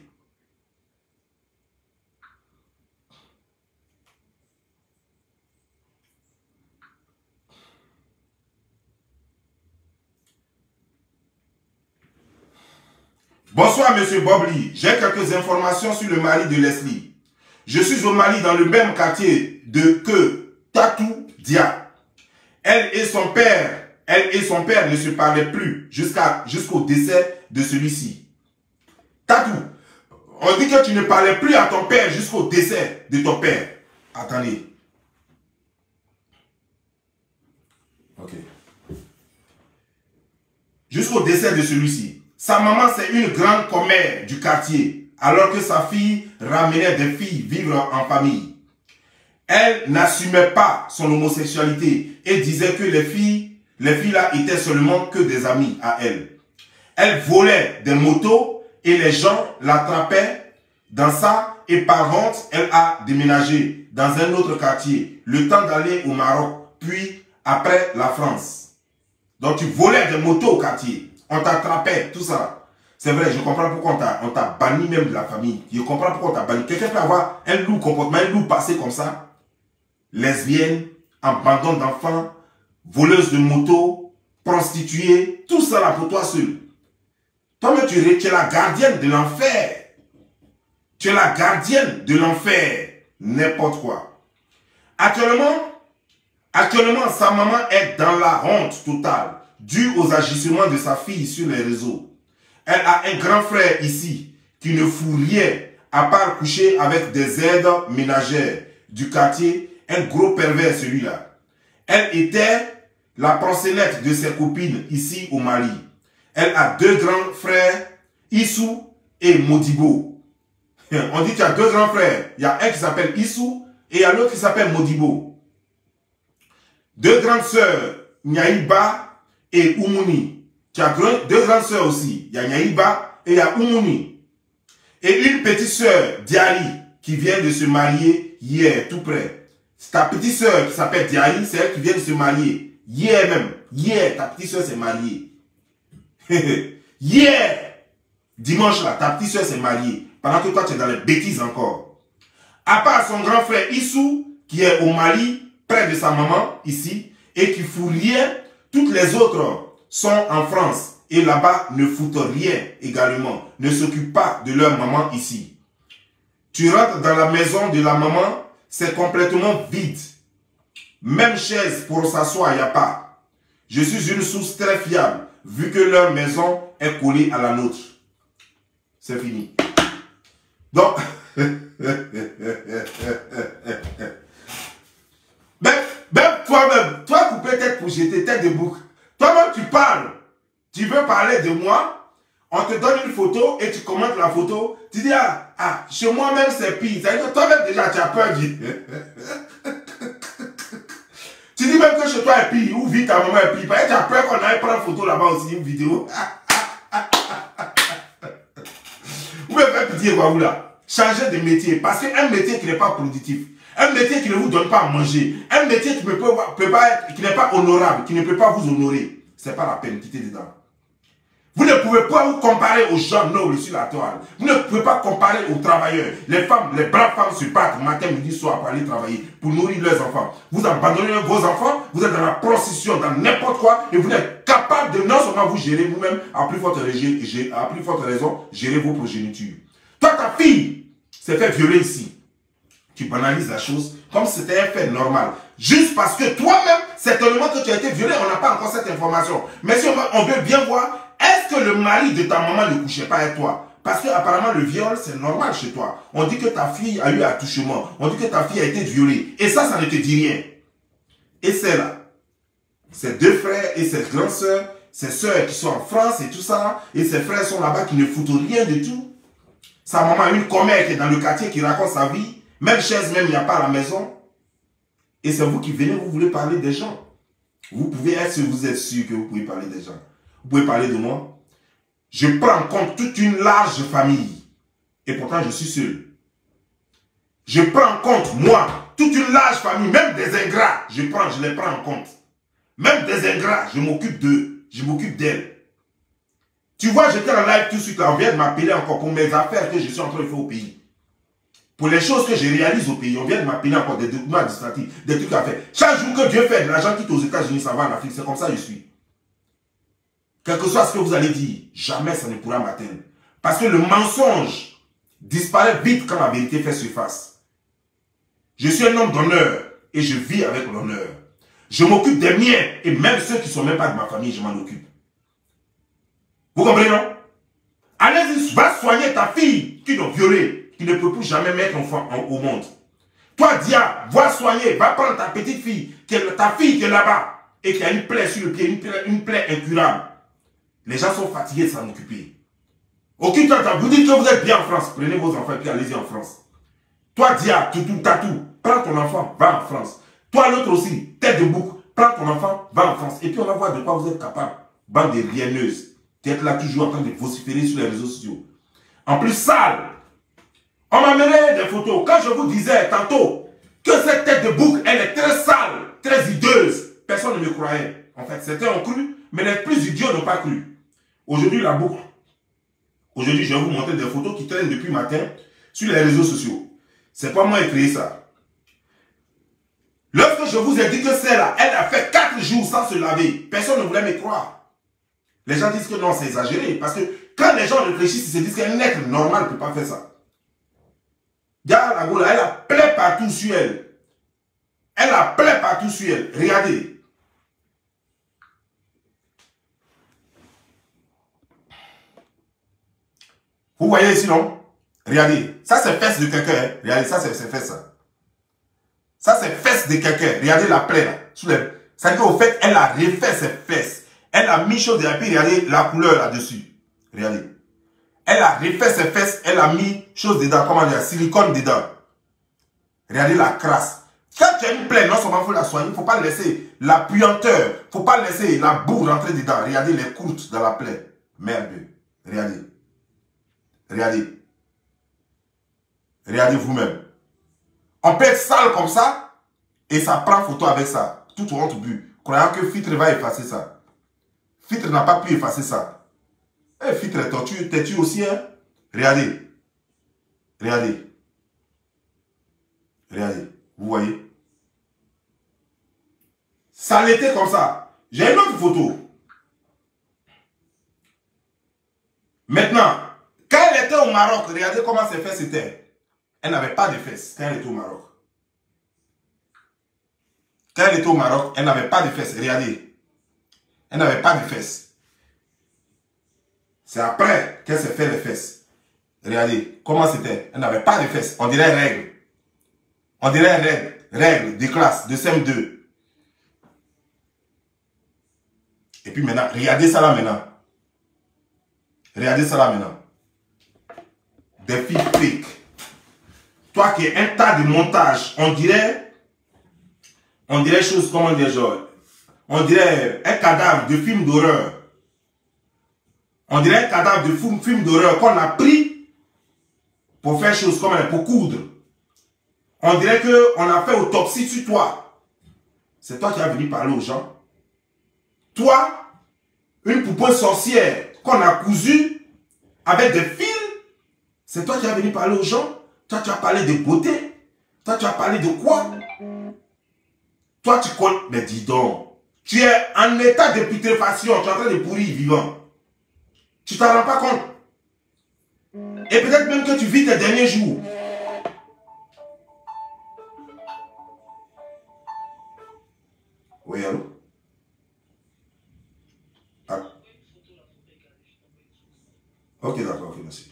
Bonsoir, monsieur Bobli. J'ai quelques informations sur le Mali de Leslie. Je suis au Mali dans le même quartier que Tatou Dia. Elle et son père ne se parlaient plus jusqu'au décès de celui-ci. Tatou, on dit que tu ne parlais plus à ton père jusqu'au décès de ton père. Attendez. Ok. Jusqu'au décès de celui-ci. Sa maman, c'est une grande commère du quartier. Alors que sa fille ramenait des filles vivre en famille. Elle n'assumait pas son homosexualité et disait que les filles là étaient seulement que des amis à elle. Elle volait des motos et les gens l'attrapaient dans ça et par honte, elle a déménagé dans un autre quartier, le temps d'aller au Maroc, puis après la France. Donc tu volais des motos au quartier, on t'attrapait, tout ça. C'est vrai, je comprends pourquoi on t'a banni même de la famille. Je comprends pourquoi on t'a banni. Quelqu'un peut avoir un loup comportement, un loup passé comme ça. Lesbienne, abandon d'enfants, voleuse de moto, prostituée, tout ça là pour toi seul. Toi-même, tu es la gardienne de l'enfer. Tu es la gardienne de l'enfer. N'importe quoi. Actuellement, sa maman est dans la honte totale, due aux agissements de sa fille sur les réseaux. Elle a un grand frère ici, qui ne fout rien, à part coucher avec des aides ménagères du quartier, un gros pervers celui-là. Elle était la proxénète de ses copines ici au Mali. Elle a deux grands frères, Issou et Modibo. On dit qu'il y a deux grands frères. Il y a un qui s'appelle Issou et il y a l'autre qui s'appelle Modibo. Deux grandes sœurs, Nyaïba et Oumouni. Tu as deux grandes sœurs aussi. Il y a Nyaïba et il y a Oumouni. Et une petite sœur, Diali, qui vient de se marier hier, tout près. Ta petite sœur qui s'appelle Diali, c'est elle qui vient de se marier. Hier même. Hier, ta petite sœur s'est mariée. Hier, dimanche là, ta petite soeur s'est mariée. Pendant que toi, tu es dans les bêtises encore. À part son grand frère Issou, qui est au Mali, près de sa maman, ici, et qui fout rien, toutes les autres sont en France. Et là-bas, ne foutent rien également. Ne s'occupent pas de leur maman ici. Tu rentres dans la maison de la maman, c'est complètement vide. Même chaise pour s'asseoir, il n'y a pas. Je suis une source très fiable, vu que leur maison est collée à la nôtre. C'est fini. Donc, toi-même, toi couper tête pour jeter tête de bouc. Toi-même, tu parles. Tu veux parler de moi, on te donne une photo et tu commentes la photo. Tu dis, chez moi-même, c'est pire. Toi-même, déjà, tu as peur. Tu dis même que chez toi est pire, ou vite ta maman est pire. Tu as peur qu'on aille prendre photo là-bas aussi, une vidéo. Vous pouvez faire pitié, quoi, vous là. Changez de métier. Parce qu'un métier qui n'est pas productif, un métier qui ne vous donne pas à manger, un métier qui n'est pas honorable, qui ne peut pas vous honorer, c'est pas la peine, quittez dedans. Vous ne pouvez pas vous comparer aux gens nobles sur la toile. Vous ne pouvez pas comparer aux travailleurs. Les femmes, les braves femmes se battent matin, midi, soir pour aller travailler, pour nourrir leurs enfants. Vous abandonnez vos enfants, vous êtes dans la prostitution, dans n'importe quoi, et vous n'êtes capable de non seulement vous gérer vous-même, à plus forte raison, gérer vos progénitures. Toi, ta fille s'est fait violer ici. Tu banalises la chose comme si c'était un fait normal. Juste parce que toi-même, certainement que tu as été violé, on n'a pas encore cette information. Mais si on veut bien voir, est-ce que le mari de ta maman ne couchait pas avec toi? Parce que apparemment le viol, c'est normal chez toi. On dit que ta fille a eu attouchement. On dit que ta fille a été violée. Et ça ne te dit rien. Et c'est là. Ses deux frères et ses grandes sœurs, ses sœurs qui sont en France et tout ça, et ses frères sont là-bas qui ne foutent rien du tout. Sa maman a une commère qui est dans le quartier qui raconte sa vie. Même chaise, même il n'y a pas à la maison. Et c'est vous qui venez, vous voulez parler des gens. Vous pouvez être sûr, vous êtes sûr que vous pouvez parler des gens. Vous pouvez parler de moi. Je prends en compte toute une large famille. Et pourtant, je suis seul. Je prends en compte, moi, toute une large famille, même des ingrats, je les prends en compte. Même des ingrats, je m'occupe d'eux. Je m'occupe d'elles. Tu vois, j'étais en live tout de suite, là, on vient de m'appeler encore pour mes affaires que je suis en train de faire au pays. Pour les choses que je réalise au pays, on vient de m'appeler encore des documents administratifs, des trucs à faire. Chaque jour que Dieu fait de l'argent quitte aux États-Unis, ça va en Afrique, c'est comme ça que je suis. Quel que soit ce que vous allez dire, jamais ça ne pourra m'atteindre. Parce que le mensonge disparaît vite quand la vérité fait surface. Je suis un homme d'honneur et je vis avec l'honneur. Je m'occupe des miens et même ceux qui ne sont même pas de ma famille, je m'en occupe. Vous comprenez, non? Allez-y, va soigner ta fille qui t'a violé, qui ne peut plus jamais mettre enfant au monde. Toi, Dia, va soigner, va prendre ta petite fille, ta fille qui est là-bas et qui a une plaie sur le pied, une plaie incurable. Les gens sont fatigués de s'en occuper. Occupe-toi, vous dites que vous êtes bien en France. Prenez vos enfants et puis allez-y en France. Toi, Dia, Tatou, prends ton enfant, va en France. Toi, l'autre aussi, tête de bouc, prends ton enfant, va en France. Et puis on va voir de quoi vous êtes capable. Bande de rienneuses, qui êtes là toujours en train de vociférer sur les réseaux sociaux. En plus, sale. On m'a amené des photos. Quand je vous disais tantôt que cette tête de bouc, elle est très sale, très hideuse, personne ne me croyait. En fait, certains ont cru, mais les plus idiots n'ont pas cru. Aujourd'hui, la boucle. Aujourd'hui, je vais vous montrer des photos qui traînent depuis matin sur les réseaux sociaux. C'est pas moi qui ai créé ça. Lorsque je vous ai dit que celle-là, elle a fait 4 jours sans se laver, personne ne voulait me croire. Les gens disent que non, c'est exagéré. Parce que quand les gens réfléchissent, ils se disent qu'un être normal ne peut pas faire ça. Regarde la gola, elle a plaie partout sur elle. Elle a plaie partout sur elle. Regardez. Vous voyez ici, non? Regardez. Ça, c'est fesses de quelqu'un. Hein? Regardez, ça, c'est fesses. Ça, ça c'est fesses de quelqu'un. Regardez la plaie, là. Ça veut dire, au fait, elle a refait ses fesses. Elle a mis chose de la puis regardez la couleur là-dessus. Regardez. Elle a refait ses fesses. Elle a mis chose dedans. Comment dire? Silicone dedans. Regardez la crasse. Quand tu as une plaie, non seulement il faut la soigner, il ne faut pas laisser la puanteur. Il ne faut pas laisser la boue rentrer dedans. Regardez les croûtes dans la plaie. Merde. Regardez. Regardez. Regardez vous-même. On peut être sale comme ça et ça prend photo avec ça. Tout honte bu. Croyant que Filtre va effacer ça. Filtre n'a pas pu effacer ça. Eh, Filtre est têtu aussi, hein. Regardez. Regardez. Regardez. Vous voyez? Ça l'était comme ça. J'ai une autre photo. Maintenant, quand elle était au Maroc, regardez comment ses fesses étaient. Elle n'avait pas de fesses quand elle était au Maroc. Quand elle était au Maroc, elle n'avait pas de fesses. Regardez. Elle n'avait pas de fesses. C'est après qu'elle s'est fait les fesses. Regardez comment c'était. Elle n'avait pas de fesses. On dirait règle. On dirait règle de classe, de CM2. Et puis maintenant, regardez ça là maintenant. Regardez ça là maintenant. Des filles fake. Toi qui es un tas de montage, on dirait chose, comment dire, genre, on dirait un cadavre de film d'horreur. On dirait un cadavre de film d'horreur qu'on a pris pour faire chose, comme pour coudre. On dirait qu'on a fait autopsie sur toi. C'est toi qui as venu parler aux gens. Toi, une poupée sorcière qu'on a cousue avec des fils, c'est toi qui as venu parler aux gens. Toi, tu as parlé de beauté. Toi, tu as parlé de quoi? Toi, tu connais. Mais dis donc, tu es en état de putréfaction. Tu es en train de pourrir vivant. Tu t'en rends pas compte. Et peut-être même que tu vis tes derniers jours. Oui, allô? Ah. Ok, d'accord, ok, merci.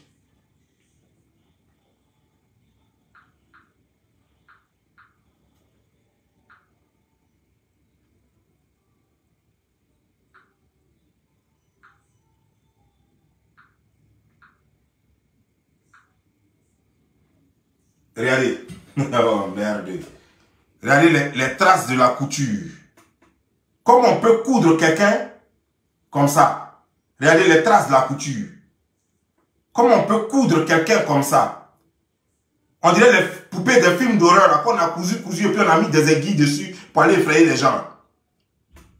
Regardez. Oh merde. Regardez les traces de la couture. Comment on peut coudre quelqu'un comme ça? Regardez les traces de la couture. Comment on peut coudre quelqu'un comme ça? On dirait les poupées des films d'horreur qu'on a cousu et puis on a mis des aiguilles dessus pour aller effrayer les gens.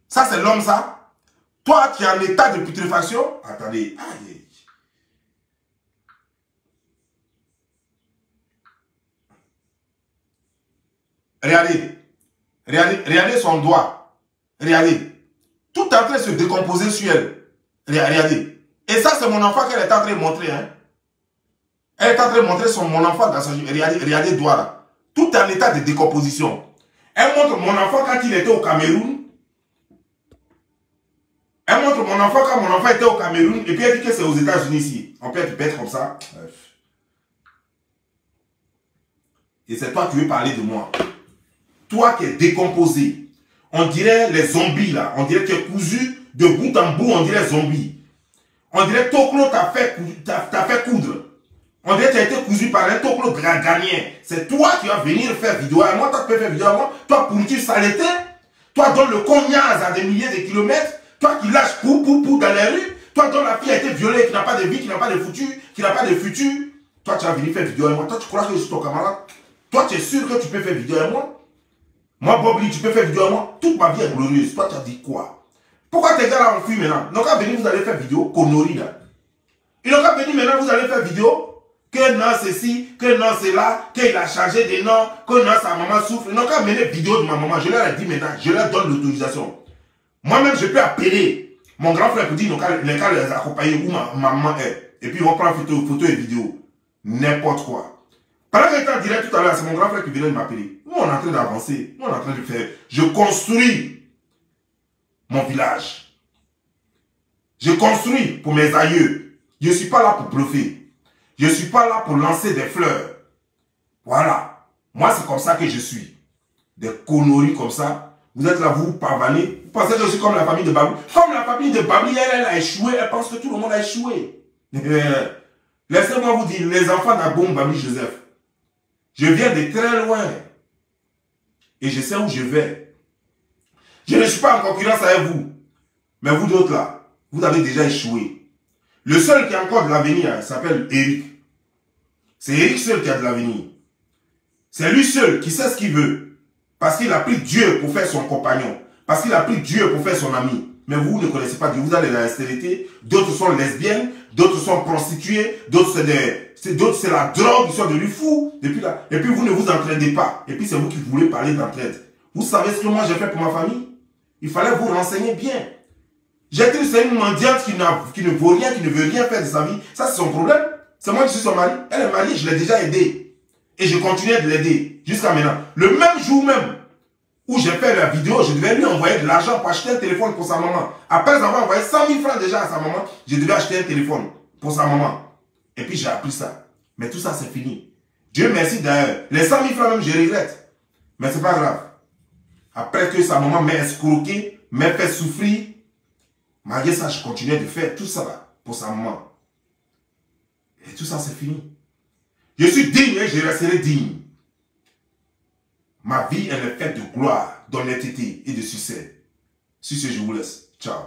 Ça, c'est l'homme, ça? Toi qui es en état de putréfaction? Attendez. Aïe. Regardez. Regardez son doigt. Regardez. Tout est en train de se décomposer sur elle. Regardez. Et ça, c'est mon enfant qu'elle est en train de montrer. Hein. Elle est en train de montrer mon enfant dans sa... Regardez le doigt là. Tout est en état de décomposition. Elle montre mon enfant quand il était au Cameroun. Elle montre mon enfant quand mon enfant était au Cameroun. Et puis elle dit que c'est aux États-Unis ici. On peut être comme ça. Bref. Et c'est toi qui veux parler de moi. Toi qui es décomposé. On dirait les zombies là. On dirait que tu es cousu de bout en bout. On dirait zombie. On dirait que Toklo t'a fait coudre. On dirait que tu as été cousu par un Toklo ghanéen. C'est toi qui vas venir faire vidéo. Et moi, toi, tu peux faire vidéo à moi. Toi, pour qui saleté. Toi, donne le cognac à des milliers de kilomètres. Toi qui lâches pou dans les rues. Toi, dont la fille a été violée, qui n'a pas de vie, qui n'a pas de futur, Toi, tu vas venir faire vidéo avec moi. Toi, tu crois que je suis ton camarade? Toi, tu es sûr que tu peux faire vidéo avec moi? Moi, Bobli, tu peux faire vidéo avec moi? Toute ma vie est glorieuse. Toi, tu as dit quoi? Pourquoi tes gars là ont fui maintenant? Ils n'ont qu'à venir, vous allez faire vidéo, connerie là. Ils n'ont qu'à venir maintenant, vous allez faire vidéo. Que non, ceci, que non, c'est là, qu'il a changé de nom, que non, sa maman souffre. Ils n'ont qu'à mener vidéo de ma maman. Je leur ai dit maintenant, je leur donne l'autorisation. Moi-même, je peux appeler mon grand frère pour dire, les cas les accompagner où ma maman est. Et puis, on prend photo et vidéo. N'importe quoi. Pendant qu'il était en direct tout à l'heure, c'est mon grand frère qui venait de m'appeler. Nous, on est en train d'avancer. Nous, on est en train de faire. Je construis mon village. Je construis pour mes aïeux. Je ne suis pas là pour bluffer. Je ne suis pas là pour lancer des fleurs. Voilà. Moi, c'est comme ça que je suis. Des conneries comme ça. Vous êtes là, vous parvenez. Vous pensez que je suis comme la famille de Babli. Comme la famille de Babli, elle a échoué. Elle pense que tout le monde a échoué. Laissez-moi vous dire, les enfants d'Aboum Babli Joseph. Je viens de très loin. Et je sais où je vais. Je ne suis pas en concurrence avec vous. Mais vous d'autres là, vous avez déjà échoué. Le seul qui a encore de l'avenir, il s'appelle Eric. C'est Eric seul qui a de l'avenir. C'est lui seul qui sait ce qu'il veut. Parce qu'il a pris Dieu pour faire son compagnon. Parce qu'il a pris Dieu pour faire son ami. Mais vous ne connaissez pas Dieu. Vous allez dans la stérilité. D'autres sont lesbiennes. D'autres sont prostituées. D'autres c'est la drogue. Ils sont devenus fous. Et puis vous ne vous entraidez pas. Et puis c'est vous qui voulez parler d'entraide. Vous savez ce que moi j'ai fait pour ma famille? Il fallait vous renseigner bien. J'ai dit c'est une mendiante qui ne vaut rien, qui ne veut rien faire de sa vie. Ça c'est son problème. C'est moi qui suis son mari. Elle est mariée, je l'ai déjà aidée. Et je continuais de l'aider jusqu'à maintenant. Le même jour même où j'ai fait la vidéo, je devais lui envoyer de l'argent pour acheter un téléphone pour sa maman. Après avoir envoyé 100 000 francs déjà à sa maman, je devais acheter un téléphone pour sa maman. Et puis j'ai appris ça. Mais tout ça c'est fini. Dieu merci d'ailleurs. Les 100 000 francs même je regrette. Mais c'est pas grave. Après que sa maman m'a escroqué, m'a fait souffrir, malgré ça je continuais de faire tout ça là pour sa maman. Et tout ça c'est fini. Je suis digne et je resterai digne. Ma vie elle est faite de gloire, d'honnêteté et de succès. Sur ce, je vous laisse. Ciao.